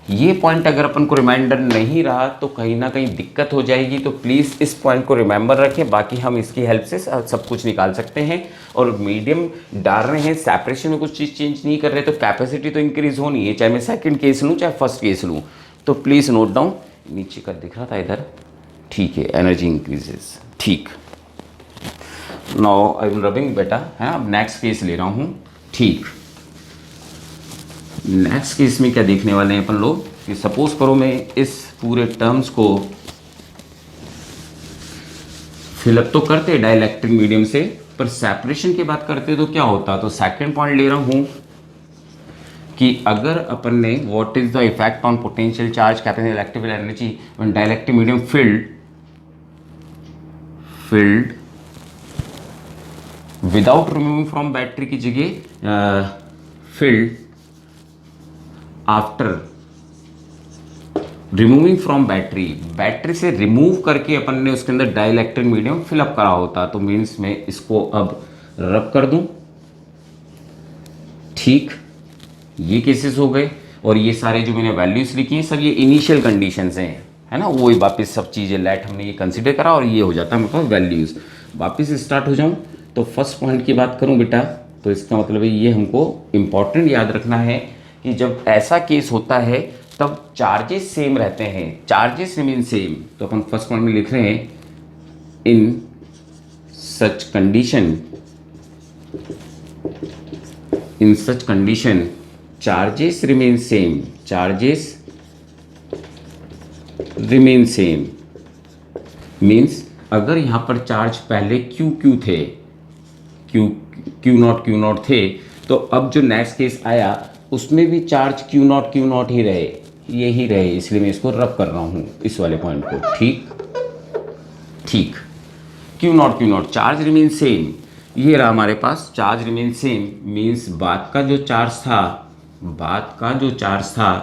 ये पॉइंट अगर अपन को रिमाइंडर नहीं रहा तो कहीं ना कहीं दिक्कत हो जाएगी, तो प्लीज़ इस पॉइंट को रिमेंबर रखें। बाकी हम इसकी हेल्प से सब कुछ निकाल सकते हैं। और मीडियम डाल रहे हैं, सेपरेशन में कुछ चीज़ चेंज नहीं कर रहे, तो कैपेसिटी तो इंक्रीज होनी है, चाहे मैं सेकंड केस लूँ चाहे फर्स्ट केस लूँ। तो प्लीज़ नोट डाउन, नीचे का दिख रहा था इधर, ठीक है, एनर्जी इंक्रीजेस, ठीक। नाउ आई एम रबिंग बेटा, है, अब नेक्स्ट केस ले रहा हूँ, ठीक। नेक्स्ट केस में क्या देखने वाले हैं अपन लोग कि सपोज करो मैं इस पूरे टर्म्स को फिलअप तो करते डाइलेक्ट्रिक मीडियम से, पर सेपरेशन की बात करते तो क्या होता। तो सेकंड पॉइंट ले रहा हूं कि अगर अपन ने what is the effect on potential charge capacity electrical energy when dielectric medium field without removing from battery की जगह field after removing from battery, battery से रिमूव करके अपन ने उसके अंदर डाइलेक्ट्रिक मीडियम फिलअप करा होता। तो मीन्स मैं इसको अब रब कर दूं, ठीक। ये केसेस हो गए, और ये सारे जो मैंने वैल्यूज लिखी हैं सब ये इनिशियल कंडीशंस हैं, है ना, वही वापस सब चीज़ें लेट हमने ये कंसिडर करा और ये हो जाता है मेरे पास वैल्यूज। वापस स्टार्ट हो जाऊं तो फर्स्ट पॉइंट की बात करूं बेटा, तो इसका मतलब है ये हमको इंपॉर्टेंट याद रखना है कि जब ऐसा केस होता है तब चार्जेस सेम रहते हैं, चार्जेस रिमेन सेम। तो अपन फर्स्ट पॉइंट में लिख रहे हैं in such condition charges remain same, charges remain same means अगर यहां पर चार्ज पहले क्यू थे, क्यू नॉट थे, तो अब जो नेक्स्ट केस आया उसमें भी चार्ज क्यू नॉट ही रहे, यही रहे, इसलिए मैं इसको रब कर रहा हूँ इस वाले पॉइंट को, ठीक। Q not charge remain same, ये रहा हमारे पास चार्ज रिमेन सेम मीन्स बाद का जो चार्ज था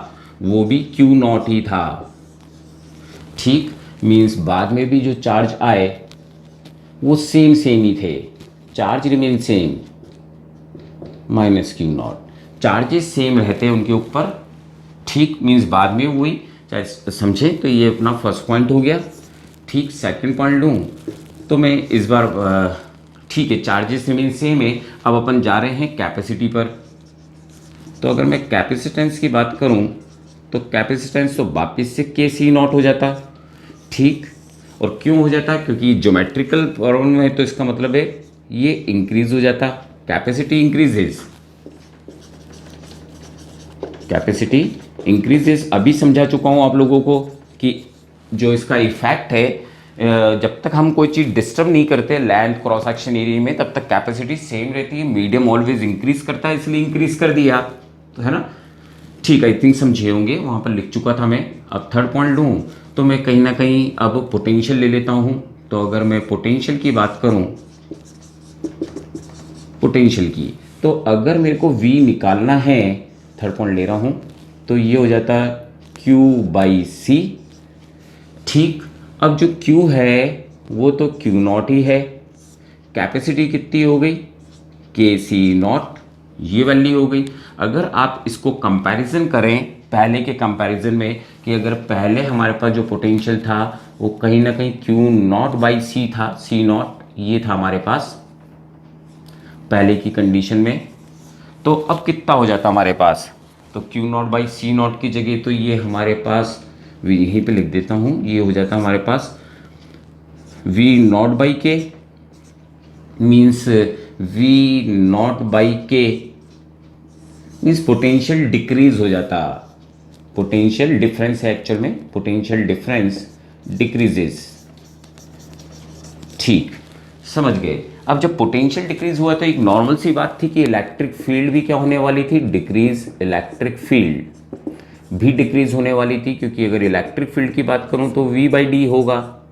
वो भी क्यू नॉट ही था, ठीक। मीन्स बाद में भी जो चार्ज आए वो सेम ही थे, charge remain same minus Q not, charges same रहते हैं उनके ऊपर, ठीक। मीन्स बाद में वही, चाहे समझे, तो ये अपना फर्स्ट पॉइंट हो गया, ठीक। सेकंड पॉइंट लूँ तो मैं इस बार ठीक है, चार्जेस रिमेन सेम है। अब अपन जा रहे हैं कैपेसिटी पर। तो अगर मैं कैपेसिटेंस की बात करूं तो कैपेसिटेंस तो वापिस से के सी नॉट हो जाता, ठीक। और क्यों हो जाता, क्योंकि ज्योमेट्रिकल फॉर्म में है, तो इसका मतलब है ये इंक्रीज हो जाता, कैपेसिटी इंक्रीजेस। अभी समझा चुका हूं आप लोगों को कि जो इसका इफेक्ट है, जब तक हम कोई चीज़ डिस्टर्ब नहीं करते लैंड क्रॉस सेक्शन एरिया में, तब तक कैपेसिटी सेम रहती है। मीडियम ऑलवेज इंक्रीज करता है, इसलिए इंक्रीज कर दिया, तो है ना, ठीक। आई थिंक समझे होंगे, वहाँ पर लिख चुका था मैं। अब थर्ड पॉइंट लूँ तो मैं कहीं ना कहीं अब पोटेंशियल ले लेता हूँ। तो अगर मैं पोटेंशियल की बात करूँ, पोटेंशियल की, तो अगर मेरे को V निकालना है, थर्ड पॉइंट ले रहा हूँ, तो ये हो जाता है Q/C, ठीक। अब जो Q है वो तो Q नॉट ही है, कैपेसिटी कितनी हो गई, KC0, ये वैल्यू हो गई। अगर आप इसको कंपैरिजन करें पहले के कंपैरिजन में, कि अगर पहले हमारे पास जो पोटेंशियल था वो कहीं ना कहीं Q0/C था, C0 ये था हमारे पास पहले की कंडीशन में, तो अब कितना हो जाता हमारे पास, तो Q0/C0 की जगह तो ये हमारे पास, यहीं पे लिख देता हूँ, ये हो जाता हमारे पास V0/K means V0/K means potential decrease हो जाता, पोटेंशियल डिफरेंस है एक्चुअल में, पोटेंशियल डिफरेंस डिक्रीजेस, ठीक, समझ गए। अब जब पोटेंशियल डिक्रीज हुआ तो एक नॉर्मल सी बात थी कि इलेक्ट्रिक फील्ड भी क्या होने वाली थी, डिक्रीज, इलेक्ट्रिक फील्ड भी डिक्रीज होने वाली थी, क्योंकि अगर इलेक्ट्रिक फील्ड की बात करूं तो V/D होगा,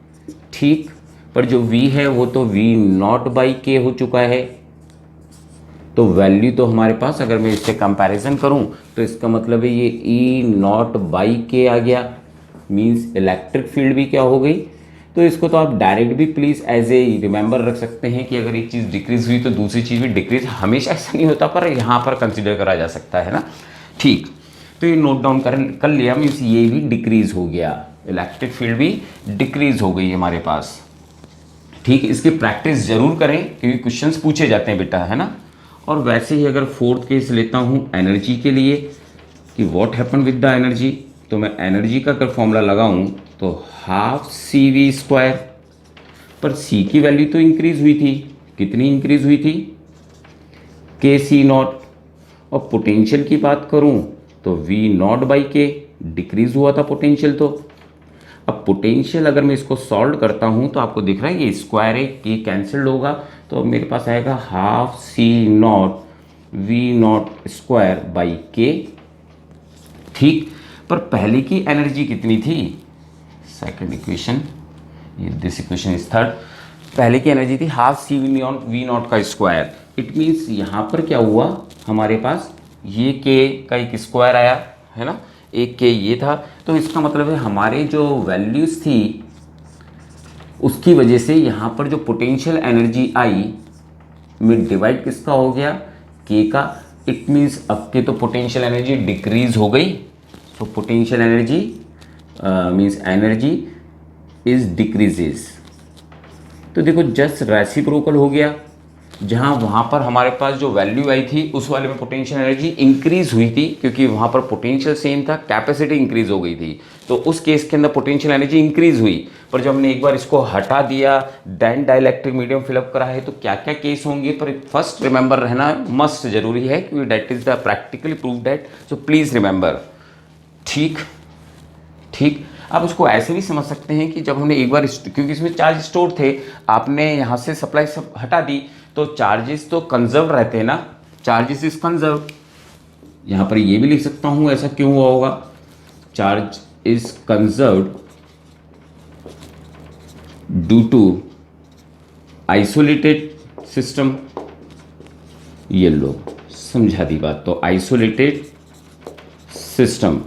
ठीक। पर जो V है वो तो V0/K हो चुका है, तो वैल्यू तो हमारे पास, अगर मैं इससे कंपैरिजन करूं तो इसका मतलब है ये ई नॉट बाई के आ गया, मींस इलेक्ट्रिक फील्ड भी क्या हो गई। तो इसको तो आप डायरेक्ट भी प्लीज़ एज ए रिमेंबर रख सकते हैं कि अगर एक चीज़ डिक्रीज हुई तो दूसरी चीज़ भी डिक्रीज, हमेशा ऐसा नहीं होता पर यहाँ पर कंसिडर करा जा सकता है ना। ठीक, तो ये नोट डाउन कर लिया, मीन्स ये भी डिक्रीज हो गया, इलेक्ट्रिक फील्ड भी डिक्रीज हो गई हमारे पास। ठीक, इसकी प्रैक्टिस जरूर करें क्योंकि क्वेश्चंस पूछे जाते हैं बेटा, है ना। और वैसे ही अगर फोर्थ केस लेता हूँ एनर्जी के लिए कि what happen with the energy, तो मैं एनर्जी का अगर फॉर्मूला लगाऊं तो हाफ सी वी स्क्वायर, पर सी की वैल्यू तो इंक्रीज हुई थी, कितनी इंक्रीज हुई थी, के सी नॉट। और पोटेंशियल की बात करूं तो वी नॉट बाई के, डिक्रीज हुआ था पोटेंशियल। तो अब पोटेंशियल अगर मैं इसको सॉल्व करता हूं तो आपको दिख रहा है ये स्क्वायर है, ये कैंसिल्ड होगा, तो मेरे पास आएगा half C naught V naught square by K. ठीक, पर पहले की एनर्जी कितनी थी, सेकंड इक्वेशन, ये दिस इक्वेशन इज थर्ड, पहले की एनर्जी थी हाफ सी वी नॉट का स्क्वायर। इट मीन्स यहाँ पर क्या हुआ हमारे पास, ये के का एक स्क्वायर आया है ना, एक के ये था, तो इसका मतलब है हमारे जो वैल्यूज थी उसकी वजह से यहाँ पर जो पोटेंशियल एनर्जी आई में डिवाइड किसका हो गया, के का। इट मीन्स अब के तो पोटेंशियल एनर्जी डिक्रीज हो गई, तो potential energy means energy is decreases. तो देखो जस्ट रेसिप्रोकल हो गया, जहाँ वहाँ पर हमारे पास जो वैल्यू आई थी उस वाले में पोटेंशियल एनर्जी इंक्रीज हुई थी क्योंकि वहाँ पर पोटेंशियल सेम था, कैपेसिटी इंक्रीज हो गई थी, तो उस केस के अंदर पोटेंशियल एनर्जी इंक्रीज हुई। पर जब हमने एक बार इसको हटा दिया, देन डाइलेक्ट्रिक मीडियम फिलअप करा है, तो क्या क्या केस होंगे, पर फर्स्ट रिमेंबर रहना मस्ट जरूरी है क्योंकि that is the practically prove that, so please remember. ठीक ठीक, आप उसको ऐसे भी समझ सकते हैं कि जब हमने एक बार, क्योंकि इसमें चार्ज स्टोर थे, आपने यहाँ से सप्लाई सब हटा दी तो चार्जेस तो कंजर्व रहते हैं ना, चार्जेस इज कंजर्व। यहाँ पर ये भी लिख सकता हूँ ऐसा क्यों हुआ होगा, charge is conserved due to isolated system. ये लो समझा दी बात, तो आइसोलेटेड सिस्टम,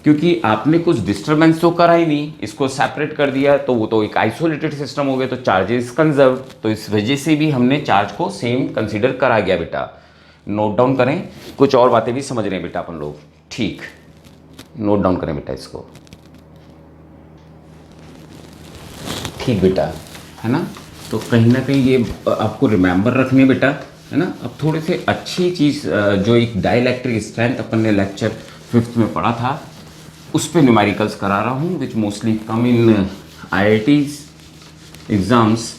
क्योंकि आपने कुछ डिस्टरबेंस तो करा ही नहीं, इसको सेपरेट कर दिया तो वो तो एक आइसोलेटेड सिस्टम हो गया, तो चार्जेस कंजर्व, तो इस वजह से भी हमने चार्ज को सेम कंसीडर करा गया बेटा। नोट डाउन करें, कुछ और बातें भी समझ रहे हैं बेटा अपन लोग। ठीक, नोट डाउन करें बेटा इसको। ठीक बेटा, है ना, तो कहीं ना कहीं ये आपको रिमेंबर रखने बेटा, है ना। अब थोड़े से अच्छी चीज़ जो एक डाइलेक्ट्रिक स्ट्रेंथ अपन ने लेक्चर 5th में पढ़ा था उस पे न्यूमेरिकल्स करा रहा हूँ विच मोस्टली कम इन IITs एग्जाम्स।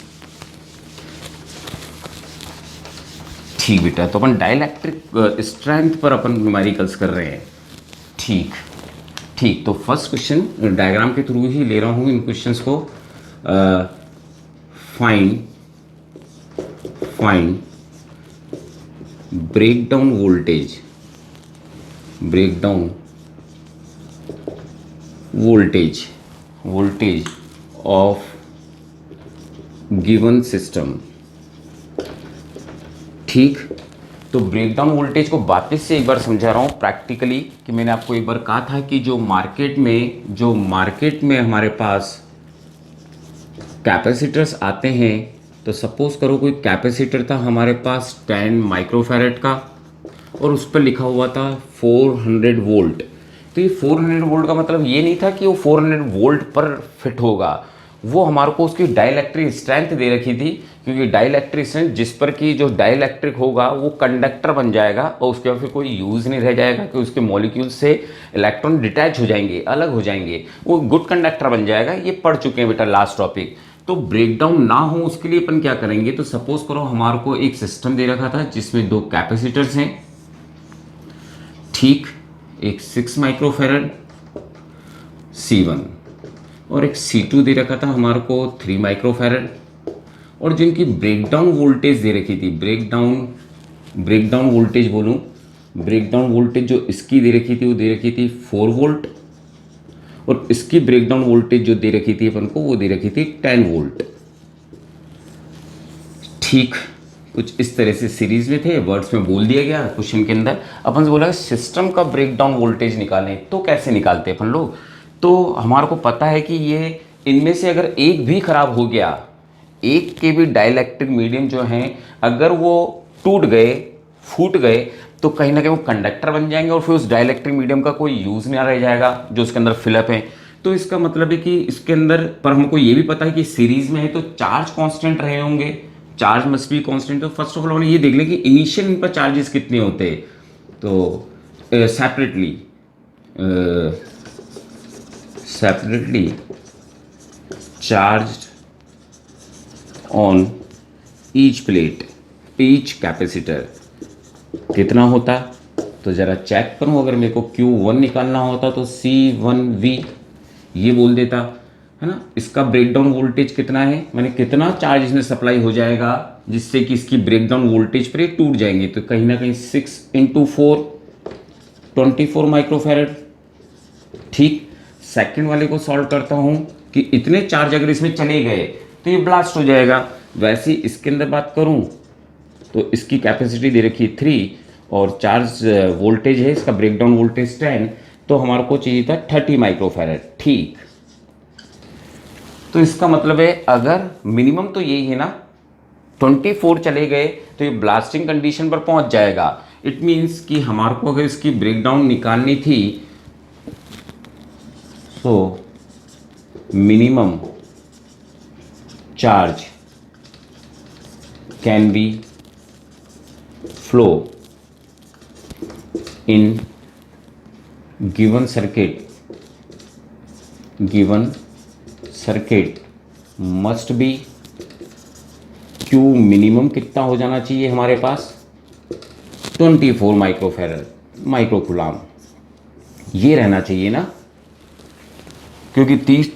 ठीक बेटा, तो अपन डाइलेक्ट्रिक स्ट्रेंथ पर अपन न्यूमेरिकल्स कर रहे हैं। ठीक ठीक, तो फर्स्ट क्वेश्चन डायग्राम के थ्रू ही ले रहा हूँ इन क्वेश्चंस को। Find breakdown voltage of given system. ठीक, तो ब्रेकडाउन वोल्टेज को वापस से एक बार समझा रहा हूँ प्रैक्टिकली, कि मैंने आपको एक बार कहा था कि जो मार्केट में हमारे पास कैपेसिटर्स आते हैं, तो सपोज करो कोई कैपेसिटर था हमारे पास 10 माइक्रोफैरेड का और उस पर लिखा हुआ था 400 वोल्ट। तो ये 400 वोल्ट का मतलब ये नहीं था कि वो 400 वोल्ट पर फिट होगा, वो हमारे को उसकी डाइलेक्ट्रिक स्ट्रेंथ दे रखी थी, क्योंकि डाइलेक्ट्रिक स्ट्रेंथ जिस पर कि जो डाइलेक्ट्रिक होगा वो कंडक्टर बन जाएगा और उसके बाद फिर कोई यूज़ नहीं रह जाएगा कि उसके मॉलिक्यूल से इलेक्ट्रॉन डिटैच हो जाएंगे, अलग हो जाएंगे, वो गुड कंडक्टर बन जाएगा। ये पढ़ चुके हैं बेटा लास्ट टॉपिक। तो ब्रेकडाउन ना हो उसके लिए अपन क्या करेंगे, तो सपोज करो हमारे को एक सिस्टम दे रखा था जिसमें 2 कैपेसिटर्स हैं। ठीक, एक 6 माइक्रोफैरड C1 और एक C2 दे रखा था हमारे को 3 माइक्रोफैरड, और जिनकी ब्रेकडाउन वोल्टेज दे रखी थी, ब्रेकडाउन वोल्टेज जो इसकी दे रखी थी वो दे रखी थी 4 वोल्ट, और इसकी ब्रेकडाउन वोल्टेज जो दे रखी थी अपन को वो दे रखी थी 10 वोल्ट। ठीक, कुछ इस तरह से सीरीज में थे, वर्ड्स में बोल दिया गया क्वेश्चन के अंदर। अपन से बोला सिस्टम का ब्रेकडाउन वोल्टेज निकालें, तो कैसे निकालते हैं अपन लोग? तो हमारे को पता है कि ये इनमें से अगर एक भी खराब हो गया, एक के भी डाइलेक्ट्रिक मीडियम जो हैं अगर वो टूट गए, फूट गए, तो कहीं ना कहीं वो कंडक्टर बन जाएंगे और फिर उस डाइलेक्ट्रिक मीडियम का कोई यूज़ नहीं रह जाएगा जो उसके अंदर फिलअप है। तो इसका मतलब है कि इसके अंदर, पर हमको ये भी पता है कि सीरीज में है तो चार्ज कांस्टेंट रहे होंगे, चार्ज मस्ट बी कांस्टेंट। तो फर्स्ट ऑफ ऑल हमने ये देख लिया कि इनिशियल इन पर चार्जेस कितने होते हैं। तो separately charge on each plate, each capacitor कितना होता? तो ज़रा चेक करूँ, अगर मेरे को Q1 निकालना होता तो C1V ये बोल देता, है ना। इसका ब्रेकडाउन वोल्टेज कितना है, मैंने कितना चार्ज इसमें सप्लाई हो जाएगा जिससे कि इसकी ब्रेकडाउन वोल्टेज पर टूट जाएंगे। तो कहीं ना कहीं 6 × 4 24 माइक्रोफैरड। ठीक, सेकंड वाले को सॉल्व करता हूँ कि इतने चार्ज अगर इसमें चले गए तो ये ब्लास्ट हो जाएगा। वैसे इसके अंदर बात करूँ तो इसकी कैपेसिटी दे रखी है 3 और चार्ज वोल्टेज है इसका ब्रेकडाउन वोल्टेज 10, तो हमारे को चाहिए था 30 माइक्रोफैरड। ठीक, तो इसका मतलब है अगर मिनिमम तो यही है ना, 24 चले गए तो ये ब्लास्टिंग कंडीशन पर पहुंच जाएगा। इट मीन्स कि हमारे को अगर इसकी ब्रेकडाउन निकालनी थी तो minimum charge can be flow in given circuit must be Q minimum कितना हो जाना चाहिए हमारे पास? 24 माइक्रोफैरड माइक्रोकुलाम ये रहना चाहिए ना, क्योंकि 30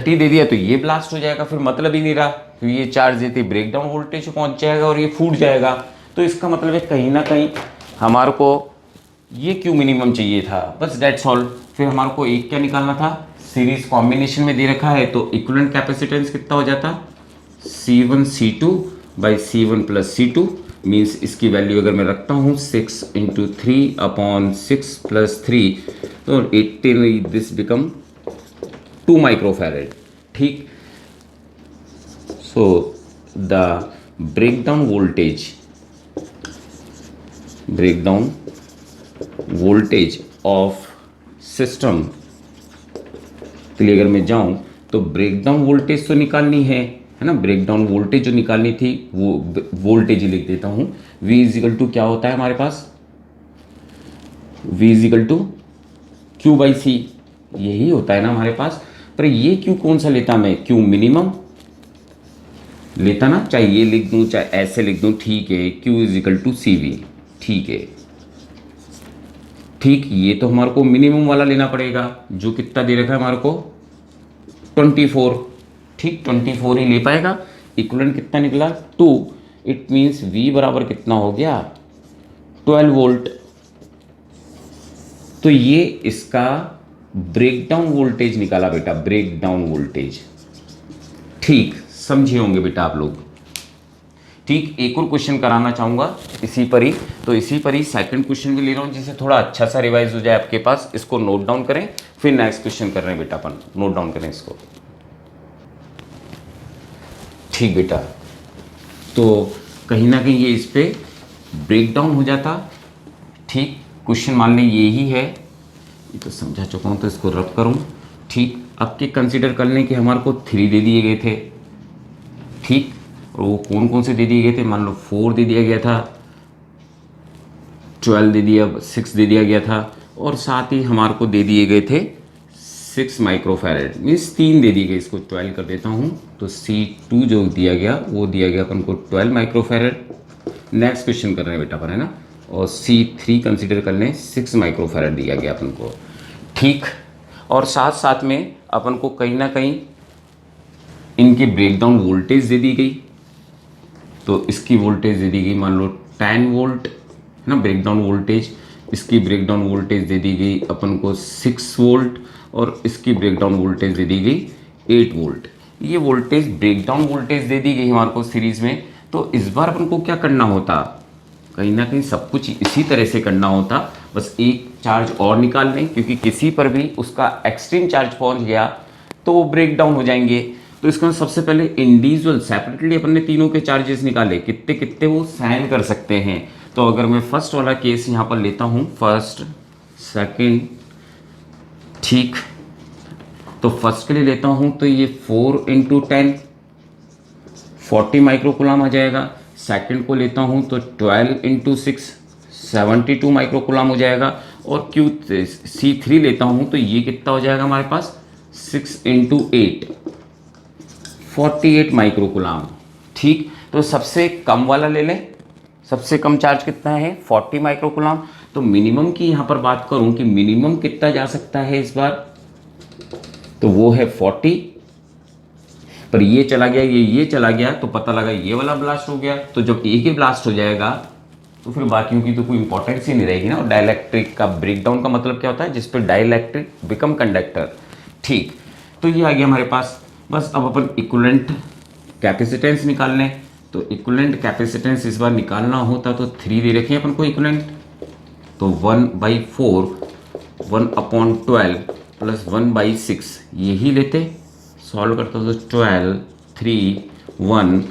दे दिया तो ये ब्लास्ट हो जाएगा, फिर मतलब ही नहीं रहा, क्योंकि ये चार्ज देते ब्रेकडाउन वोल्टेज पहुंच जाएगा और ये फूट जाएगा। तो इसका मतलब है कहीं ना कहीं हमारे को ये Q मिनिमम चाहिए था, बस दैट्स ऑल। फिर हमारे को एक क्या निकालना था, सीरीज कॉम्बिनेशन में दे रखा है तो इक्विवेलेंट कैपेसिटेंस कितना हो जाता, C1 C2 by C1 plus C2 means इसकी वैल्यू अगर मैं रखता हूँ 6 × 3/6 + 3 तो 18, दिस बिकम 2 माइक्रोफैरड। ठीक, so the breakdown voltage of system के लिए अगर मैं जाऊं तो ब्रेकडाउन वोल्टेज तो निकालनी है ना। ब्रेकडाउन वोल्टेज जो निकालनी थी वो वोल्टेज ही लिख देता हूं। V = क्या होता है हमारे पास, V = Q/C यही होता है ना हमारे पास। पर ये Q कौन सा लेता मैं, Q मिनिमम लेता ना, चाहे ये लिख दूं चाहे ऐसे लिख दूं, ठीक है। Q = CV, ठीक है। ठीक, ये तो हमारे को मिनिमम वाला लेना पड़ेगा जो कितना दे रखा है हमारे को 24। ठीक, 24 ही ले पाएगा। इक्विवेलेंट कितना निकला 2, इट मीन्स V बराबर कितना हो गया 12 वोल्ट। तो ये इसका ब्रेकडाउन वोल्टेज निकाला बेटा, ब्रेकडाउन वोल्टेज। ठीक, समझे होंगे बेटा आप लोग। ठीक, एक और क्वेश्चन कराना चाहूँगा इसी पर ही, तो इसी पर ही सेकंड क्वेश्चन भी ले रहा हूँ जिससे थोड़ा अच्छा सा रिवाइज हो जाए आपके पास। इसको नोट डाउन करें, फिर नेक्स्ट क्वेश्चन कर रहे हैं बेटा अपन, नोट डाउन करें इसको। ठीक बेटा, तो कहीं ना कहीं ये इस पर ब्रेकडाउन हो जाता। ठीक, क्वेश्चन मान लें यही है, ये तो समझा चुका हूँ तो इसको रब करूँ। ठीक, अब के कंसिडर कर लें कि हमारे को 3 दे दिए गए थे। ठीक, और वो कौन कौन से दे दिए गए थे, मान लो 4 दे दिया गया था, 12 दे दिया, 6 दे दिया गया था, और साथ ही हमारे को दे दिए गए थे 6 माइक्रोफैरड, मीन्स 3 दे दिए गए। इसको 12 कर देता हूँ तो C2 जो दिया गया वो दिया गया अपन को 12 माइक्रोफैरड। नेक्स्ट क्वेश्चन कर रहे हैं बेटा अपन, है ना। और C3 कंसिडर कर लें 6 माइक्रोफैरड दिया गया अपन को। ठीक, और साथ साथ में अपन को कहीं ना कहीं इनकी ब्रेकडाउन वोल्टेज दे दी गई। तो इसकी वोल्टेज दे दी गई मान लो 10 वोल्ट, है ना, ब्रेकडाउन वोल्टेज। इसकी ब्रेकडाउन वोल्टेज दे दी गई अपन को 6 वोल्ट, और इसकी ब्रेकडाउन वोल्टेज दे दी गई 8 वोल्ट। ये वोल्टेज ब्रेकडाउन वोल्टेज दे दी गई हमारे को सीरीज में। तो इस बार अपन को क्या करना होता, कहीं ना कहीं सब कुछ इसी तरह से करना होता, बस एक चार्ज और निकाल लें, क्योंकि किसी पर भी उसका एक्सट्रीम चार्ज पहुंच गया तो वो ब्रेक डाउन हो जाएंगे। तो इसका सबसे पहले इंडिविजुअल सेपरेटली अपन ने तीनों के चार्जेस निकाले, कितने कितने वो साइन कर सकते हैं। तो अगर मैं फर्स्ट वाला केस यहाँ पर लेता हूँ, फर्स्ट सेकेंड, ठीक, तो फर्स्ट के लिए लेता हूँ तो ये 4 × 10 40 माइक्रोकुलाम आ जाएगा। सेकंड को लेता हूँ तो 12 × 6 72 माइक्रोकुलाम हो जाएगा। और C3 लेता हूँ तो ये कितना हो जाएगा हमारे पास, 6 × 8 48 माइक्रोकुलाम। ठीक, तो सबसे कम वाला ले लें, सबसे कम चार्ज कितना है 40 माइक्रोकुलाम। तो मिनिमम की यहाँ पर बात करूँ कि मिनिमम कितना जा सकता है इस बार, तो वो है 40, पर ये चला गया, ये चला गया, तो पता लगा ये वाला ब्लास्ट हो गया। तो जब एक ही ब्लास्ट हो जाएगा तो फिर बाकियों की तो कोई इंपॉर्टेंस ही नहीं रहेगी ना। और डाइलेक्ट्रिक का ब्रेकडाउन का मतलब क्या होता है, जिस पे डाइलेक्ट्रिक बिकम कंडक्टर। ठीक, तो ये आ गया हमारे पास। बस अब अपन इक्विवेलेंट कैपेसिटेंस निकाल लें। तो इक्विवेलेंट कैपेसिटेंस इस बार निकालना होता तो 3 दे रखे हैं अपन को इक्विवेलेंट, तो 1/4 1/12 प्लस 1/6 यही लेते, सॉल्व करता तो 12 3 1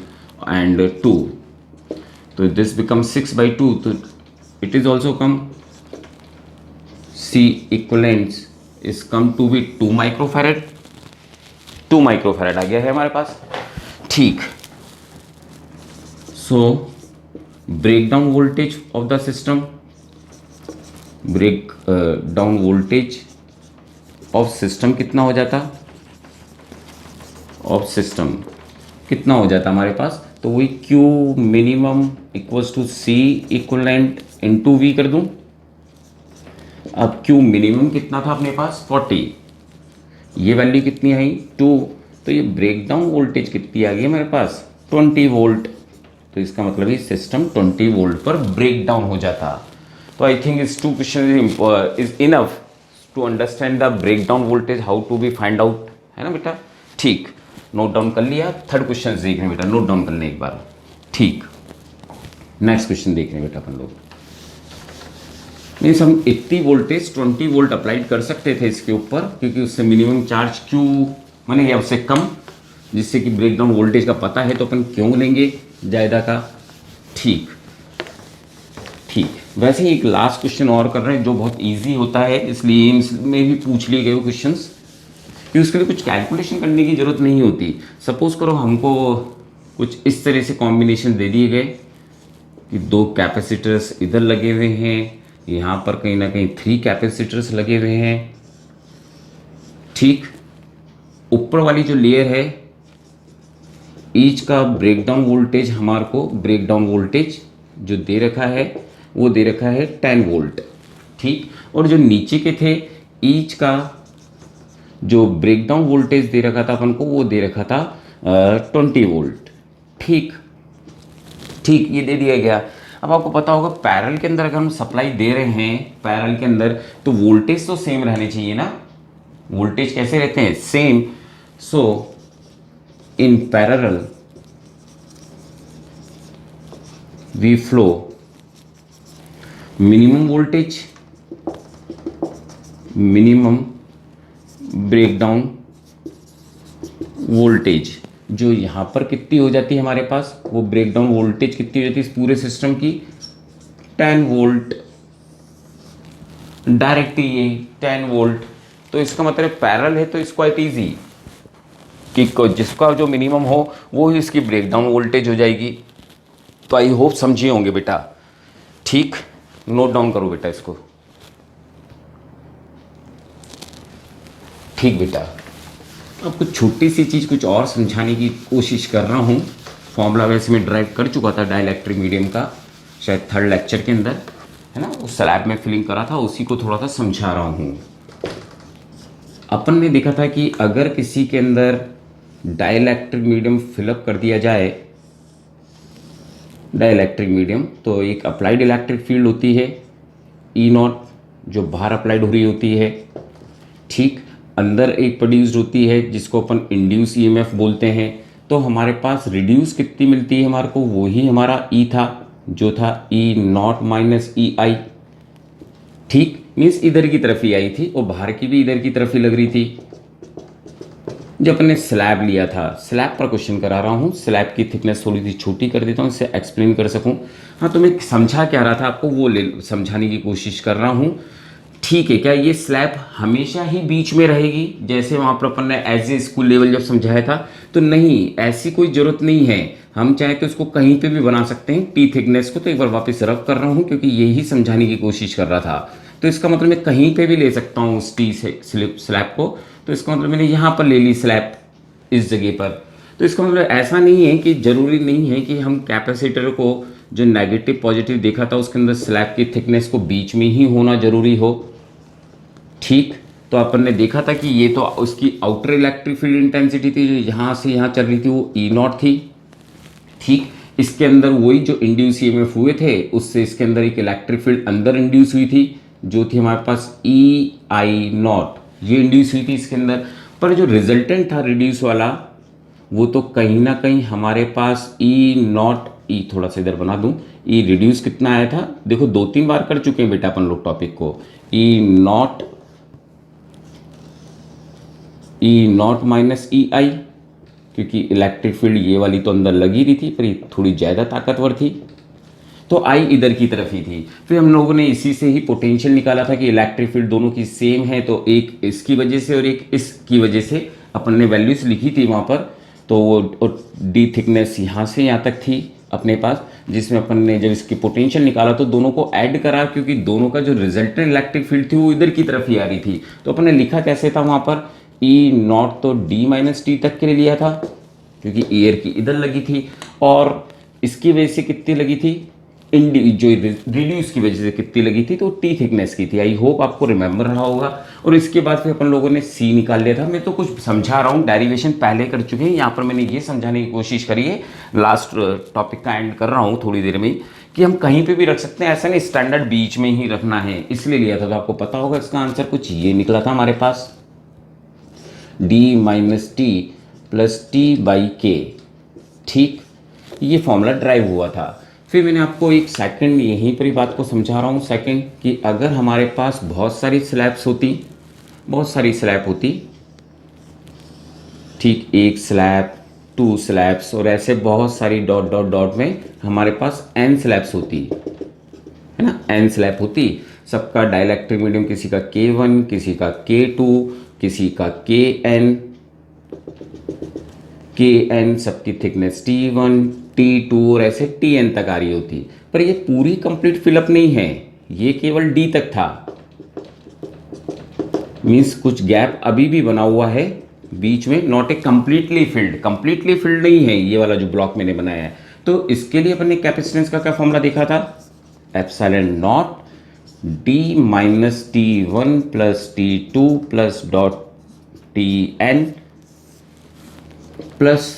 एंड 2, तो दिस बिकम 6/2। तो it is also come, C equivalents is come to be 2 microfarad. 2 microfarad आ गया है हमारे पास। ठीक, so breakdown voltage of the system, breakdown voltage of system कितना हो जाता, ऑफ सिस्टम कितना हो जाता हमारे पास, तो वही Q minimum equals to C equivalent into V कर दूं। अब Q मिनिमम कितना था अपने पास 40, ये वैल्यू कितनी आई 2, तो ये ब्रेकडाउन वोल्टेज कितनी आ गई हमारे पास 20 वोल्ट। तो इसका मतलब ये सिस्टम 20 वोल्ट पर ब्रेक डाउन हो जाता। तो आई थिंक इस 2 question is enough to understand the breakdown voltage, how to be find out, है ना बेटा। ठीक, नोट डाउन कर लिया। थर्ड क्वेश्चन देख रहे हैं बेटा, नोट डाउन कर लें एक बार। ठीक, नेक्स्ट क्वेश्चन देख रहे हैं बेटा अपन लोग। मीन्स हम इतनी वोल्टेज 20 वोल्ट अप्लाइड कर सकते थे इसके ऊपर, क्योंकि उससे मिनिमम चार्ज क्यू बनेगा उससे कम, जिससे कि ब्रेकडाउन वोल्टेज का पता है तो अपन क्यों लेंगे ज़्यादा का। ठीक ठीक, वैसे ही एक लास्ट क्वेश्चन और कर रहे हैं जो बहुत इजी होता है, इसलिए एम्स में भी पूछ लिए गए क्वेश्चंस, कि उसके लिए कुछ कैलकुलेशन करने की ज़रूरत नहीं होती। सपोज करो हमको कुछ इस तरह से कॉम्बिनेशन दे दिए गए कि 2 कैपेसिटर्स इधर लगे हुए हैं, यहाँ पर कहीं ना कहीं 3 कैपेसिटर्स लगे हुए हैं। ठीक, ऊपर वाली जो लेयर है ईच का ब्रेकडाउन वोल्टेज हमारे को, ब्रेकडाउन वोल्टेज जो दे रखा है वो दे रखा है 10 वोल्ट। ठीक, और जो नीचे के थे ईच का जो ब्रेकडाउन वोल्टेज दे रखा था अपन को वो दे रखा था 20 वोल्ट। ठीक ठीक, ये दे दिया गया। अब आपको पता होगा पैरेलल के अंदर अगर हम सप्लाई दे रहे हैं पैरेलल के अंदर, तो वोल्टेज तो सेम रहने चाहिए ना। वोल्टेज कैसे रहते हैं same. So in parallel we flow minimum voltage, minimum breakdown voltage जो यहाँ पर कितनी हो जाती है हमारे पास, वो ब्रेकडाउन वोल्टेज कितनी हो जाती है इस पूरे सिस्टम की 10 वोल्ट। डायरेक्टली ये 10 वोल्ट, तो इसका मतलब पैरेलल है तो इट्स क्वाइट इजी कि जिसका जो मिनिमम हो वो ही इसकी ब्रेकडाउन वोल्टेज हो जाएगी। तो आई होप समझिए होंगे बेटा। ठीक, नोट डाउन करो बेटा इसको। ठीक बेटा, अब कुछ छोटी सी चीज़ कुछ और समझाने की कोशिश कर रहा हूँ। फॉर्मूला वैसे मैं ड्राइव कर चुका था डाइलेक्ट्रिक मीडियम का, शायद 3rd लेक्चर के अंदर, है ना, उस स्लैब में फिलिंग करा था, उसी को थोड़ा सा समझा रहा हूँ। अपन ने देखा था कि अगर किसी के अंदर डाइलेक्ट्रिक मीडियम फिलअप कर दिया जाए, डाइलेक्ट्रिक मीडियम, तो एक अप्लाइड इलेक्ट्रिक फील्ड होती है E0 जो बाहर अप्लाइड हो रही होती है। ठीक, अंदर एक प्रोड्यूस्ड होती है जिसको अपन इंड्यूस EMF बोलते हैं, तो हमारे पास रिड्यूस कितनी मिलती है हमारे को, वही हमारा ई था जो था ई नॉट माइनस ई आई। ठीक, मीन्स इधर की तरफ ही आई थी और बाहर की भी इधर की तरफ ही लग रही थी। जब अपने स्लैब लिया था, स्लैब पर क्वेश्चन करा रहा हूँ, स्लैब की थिकनेस थोड़ी सी छोटी कर देता हूँ, इससे एक्सप्लेन कर सकूँ। हाँ, तो मैं समझा क्या रहा था आपको वो समझाने की कोशिश कर रहा हूँ। ठीक है, क्या ये स्लैब हमेशा ही बीच में रहेगी जैसे वहाँ पर अपन ने एज ए स्कूल लेवल जब समझाया था? तो नहीं, ऐसी कोई ज़रूरत नहीं है। हम चाहे तो इसको कहीं पे भी बना सकते हैं टी थिकनेस को। तो एक बार वापस रब कर रहा हूँ क्योंकि यही समझाने की कोशिश कर रहा था। तो इसका मतलब मैं कहीं पे भी ले सकता हूँ उस टी से स्लैब को। तो इसका मतलब मैंने यहाँ पर ले ली स्लैब इस जगह पर। तो इसका मतलब ऐसा नहीं है कि ज़रूरी नहीं है कि हम कैपेसिटर को जो नेगेटिव पॉजिटिव देखा था उसके अंदर स्लैब की थिकनेस को बीच में ही होना जरूरी हो। ठीक, तो अपन ने देखा था कि ये तो उसकी आउटर इलेक्ट्रिक फील्ड इंटेंसिटी थी जो यहाँ से यहाँ चल रही थी, वो ई नॉट थी। ठीक, इसके अंदर वही जो इंड्यूस ईएमएफ हुए थे उससे इसके अंदर एक इलेक्ट्रिक फील्ड अंदर इंड्यूस हुई थी जो थी हमारे पास ई आई नॉट, ये इंड्यूस हुई थी इसके अंदर। पर जो रिजल्टेंट था रिड्यूस वाला वो तो कहीं ना कहीं हमारे पास ई नॉट, ई थोड़ा सा इधर बना दूं, ई रिड्यूस कितना आया था देखो, 2-3 बार कर चुके हैं बेटा अपन लोग टॉपिक को। ई नॉट माइनस ई आई, क्योंकि इलेक्ट्रिक फील्ड ये वाली तो अंदर लगी रही थी पर ये थोड़ी ज़्यादा ताकतवर थी तो आई इधर की तरफ ही थी। फिर हम लोगों ने इसी से ही पोटेंशियल निकाला था कि इलेक्ट्रिक फील्ड दोनों की सेम है, तो एक इसकी वजह से और एक इसकी वजह से अपन ने वैल्यूज लिखी थी वहाँ पर। तो वो डी थिकनेस यहाँ से यहाँ तक थी अपने पास, जिसमें अपन ने जब इसकी पोटेंशियल निकाला तो दोनों को ऐड करा क्योंकि दोनों का जो रिजल्टेंट इलेक्ट्रिक फील्ड थी वो इधर की तरफ ही आ रही थी। तो अपन ने लिखा कैसे था वहाँ पर, ई नॉट तो डी माइनस टी तक के लिए लिया था क्योंकि एयर की इधर लगी थी और इसकी वजह से कितनी लगी थी, जो रिड्यूस की वजह से कितनी लगी थी, तो टी थिकनेस की थी। आई होप आपको रिमेंबर रहा होगा। और इसके बाद फिर अपन लोगों ने सी निकाल लिया था। मैं तो कुछ समझा रहा हूँ, डेरिवेशन पहले कर चुके हैं, यहाँ पर मैंने ये समझाने की कोशिश करी है, लास्ट टॉपिक का एंड कर रहा हूँ थोड़ी देर में, कि हम कहीं पे भी रख सकते हैं, ऐसा नहीं स्टैंडर्ड बीच में ही रखना है, इसलिए लिया था। तो आपको पता होगा इसका आंसर कुछ ये निकला था हमारे पास, D minus T plus T by K. ठीक, ये फॉर्मूला ड्राइव हुआ था। फिर मैंने आपको एक सेकंड यहीं पर ही बात को समझा रहा हूँ सेकंड, कि अगर हमारे पास बहुत सारी स्लैब्स होती, बहुत सारी स्लैब होती, ठीक, एक स्लैब, 2 स्लैब्स और ऐसे बहुत सारी डॉट डॉट डॉट में हमारे पास n स्लैब्स होती है ना, n स्लैब होती, सबका डाइलेक्ट्रिक मीडियम किसी का K1, किसी का K2, किसी का Kn, सबकी थिकनेस T1, T2 और ऐसे Tn तक आ रही होती। पर ये पूरी कंप्लीट फिलअप नहीं है, ये केवल D तक था, मीन्स कुछ गैप अभी भी बना हुआ है बीच में, not a completely filled, completely filled नहीं है ये वाला जो ब्लॉक मैंने बनाया है। तो इसके लिए अपन ने कैपेसिटेंस का क्या फॉर्मूला देखा था, epsilon not D minus T1 plus T2 plus dot Tn plus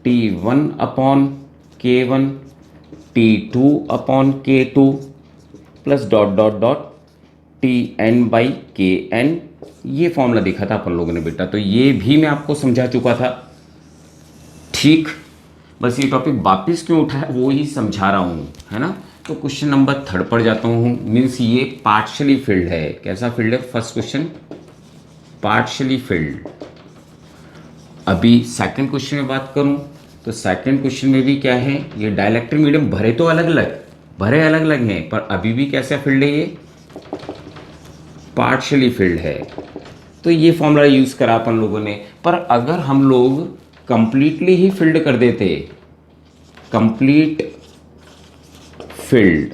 T1 upon K1 T2 upon K2 plus dot dot dot Tn by Kn, ये फॉर्मूला देखा था अपन लोगों ने बेटा। तो ये भी मैं आपको समझा चुका था। ठीक, बस ये टॉपिक वापिस क्यों उठाया वो ही समझा रहा हूँ, है ना। तो क्वेश्चन नंबर 3 पर जाता हूँ, मीन्स ये पार्शियली फिल्ड है। कैसा फील्ड है, फर्स्ट क्वेश्चन पार्शियली फिल्ड। अभी सेकंड क्वेश्चन में बात करूं तो सेकंड क्वेश्चन में भी क्या है, ये डाइलेक्ट्रिक मीडियम भरे तो अलग अलग हैं, पर अभी भी कैसा फील्ड है, ये पार्शियली फील्ड है। तो ये फॉर्मूला यूज करा अपन लोगों ने। पर अगर हम लोग कंप्लीटली ही फिल्ड कर देते, complete filled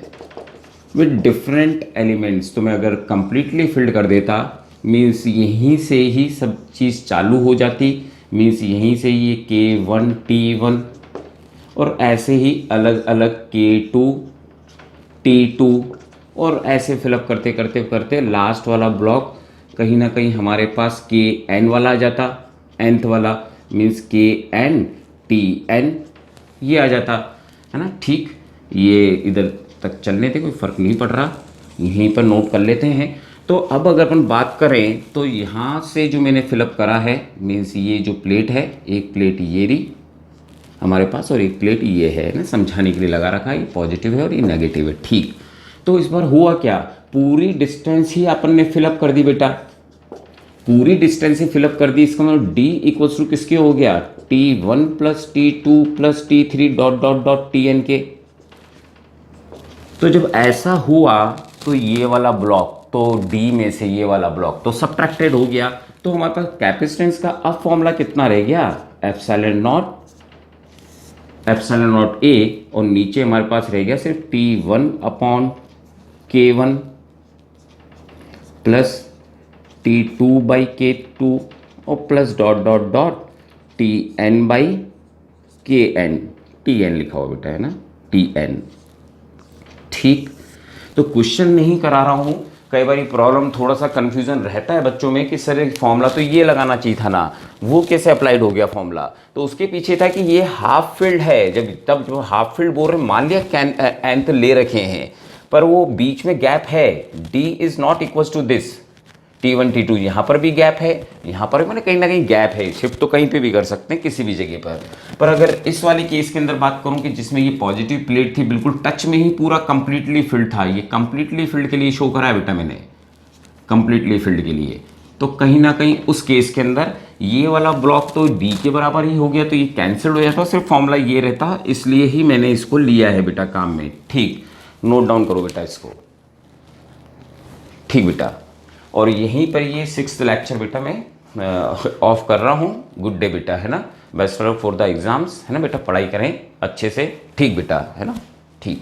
with different elements, तो मैं अगर कंप्लीटली फिल्ड कर देता मीन्स यहीं से ही सब चीज़ चालू हो जाती, मीन्स यहीं से ये K1 T1 और ऐसे ही अलग अलग K2 T2 और ऐसे फिलअप करते करते करते लास्ट वाला ब्लॉक कहीं ना कहीं हमारे पास Kn वाला आ जाता, nth वाला मीन्स Kn Tn ये आ जाता, है ना। ठीक, ये इधर तक चलने थे, कोई फ़र्क नहीं पड़ रहा, यहीं पर नोट कर लेते हैं। तो अब अगर अपन बात करें तो यहाँ से जो मैंने फिलअप करा है मीन्स ये जो प्लेट है, एक प्लेट ये रही हमारे पास, और एक प्लेट ये है ना, समझाने के लिए लगा रखा है, ये पॉजिटिव है और ये नेगेटिव है। ठीक, तो इस बार हुआ क्या, पूरी डिस्टेंस ही अपन ने फिलअप कर दी बेटा, पूरी डिस्टेंस ही फिलअप कर दी। इसका मतलब डी इक्वल्स टू किसके हो गया, T1 plus T2 plus T3 dot dot dot Tn के। तो जब ऐसा हुआ तो ये वाला ब्लॉक, तो डी में से ये वाला ब्लॉक तो सबट्रैक्टेड हो गया। तो हमारे पास कैपेसिटेंस का अब फॉर्मूला कितना रह गया, एप्सिलॉन नॉट ए, और नीचे हमारे पास रह गया सिर्फ T1 upon K1 plus T2 by K2 और plus dot dot dot Tn by Kn, Tn लिखा हुआ बेटा है ना, Tn। ठीक, तो क्वेश्चन नहीं करा रहा हूँ, कई बार प्रॉब्लम थोड़ा सा कंफ्यूजन रहता है बच्चों में कि सर फॉर्मूला तो ये लगाना चाहिए था ना, वो कैसे अप्लाइड हो गया फॉर्मूला। तो उसके पीछे था कि ये हाफ फील्ड है, जब हाफ फील्ड बोल रहे मान लिया एंथ ले रखे हैं, पर वो बीच में गैप है, d is not equal to this, T1 T2, यहाँ पर भी गैप है, यहाँ पर मैंने कहीं ना कहीं गैप है, शिफ्ट तो कहीं पे भी कर सकते हैं किसी भी जगह पर अगर इस वाले केस के अंदर बात करूँ कि जिसमें ये पॉजिटिव प्लेट थी, बिल्कुल टच में ही पूरा कंप्लीटली फिल्ड था, ये कंप्लीटली फिल्ड के लिए शो करा है बेटा मैंने, कंप्लीटली फिल्ड के लिए, तो कहीं ना कहीं उस केस के अंदर ये वाला ब्लॉक तो डी के बराबर ही हो गया, तो ये कैंसिल हो जाता, सिर्फ फॉर्मूला ये रहता, इसलिए ही मैंने इसको लिया है बेटा काम में। ठीक, नोट डाउन करो बेटा इसको। ठीक बेटा, और यहीं पर ये 6th लेक्चर बेटा मैं ऑफ कर रहा हूँ। गुड डे बेटा, है ना, बेस्ट फॉर द एग्जाम्स, है ना बेटा, पढ़ाई करें अच्छे से। ठीक बेटा, है ना, ठीक।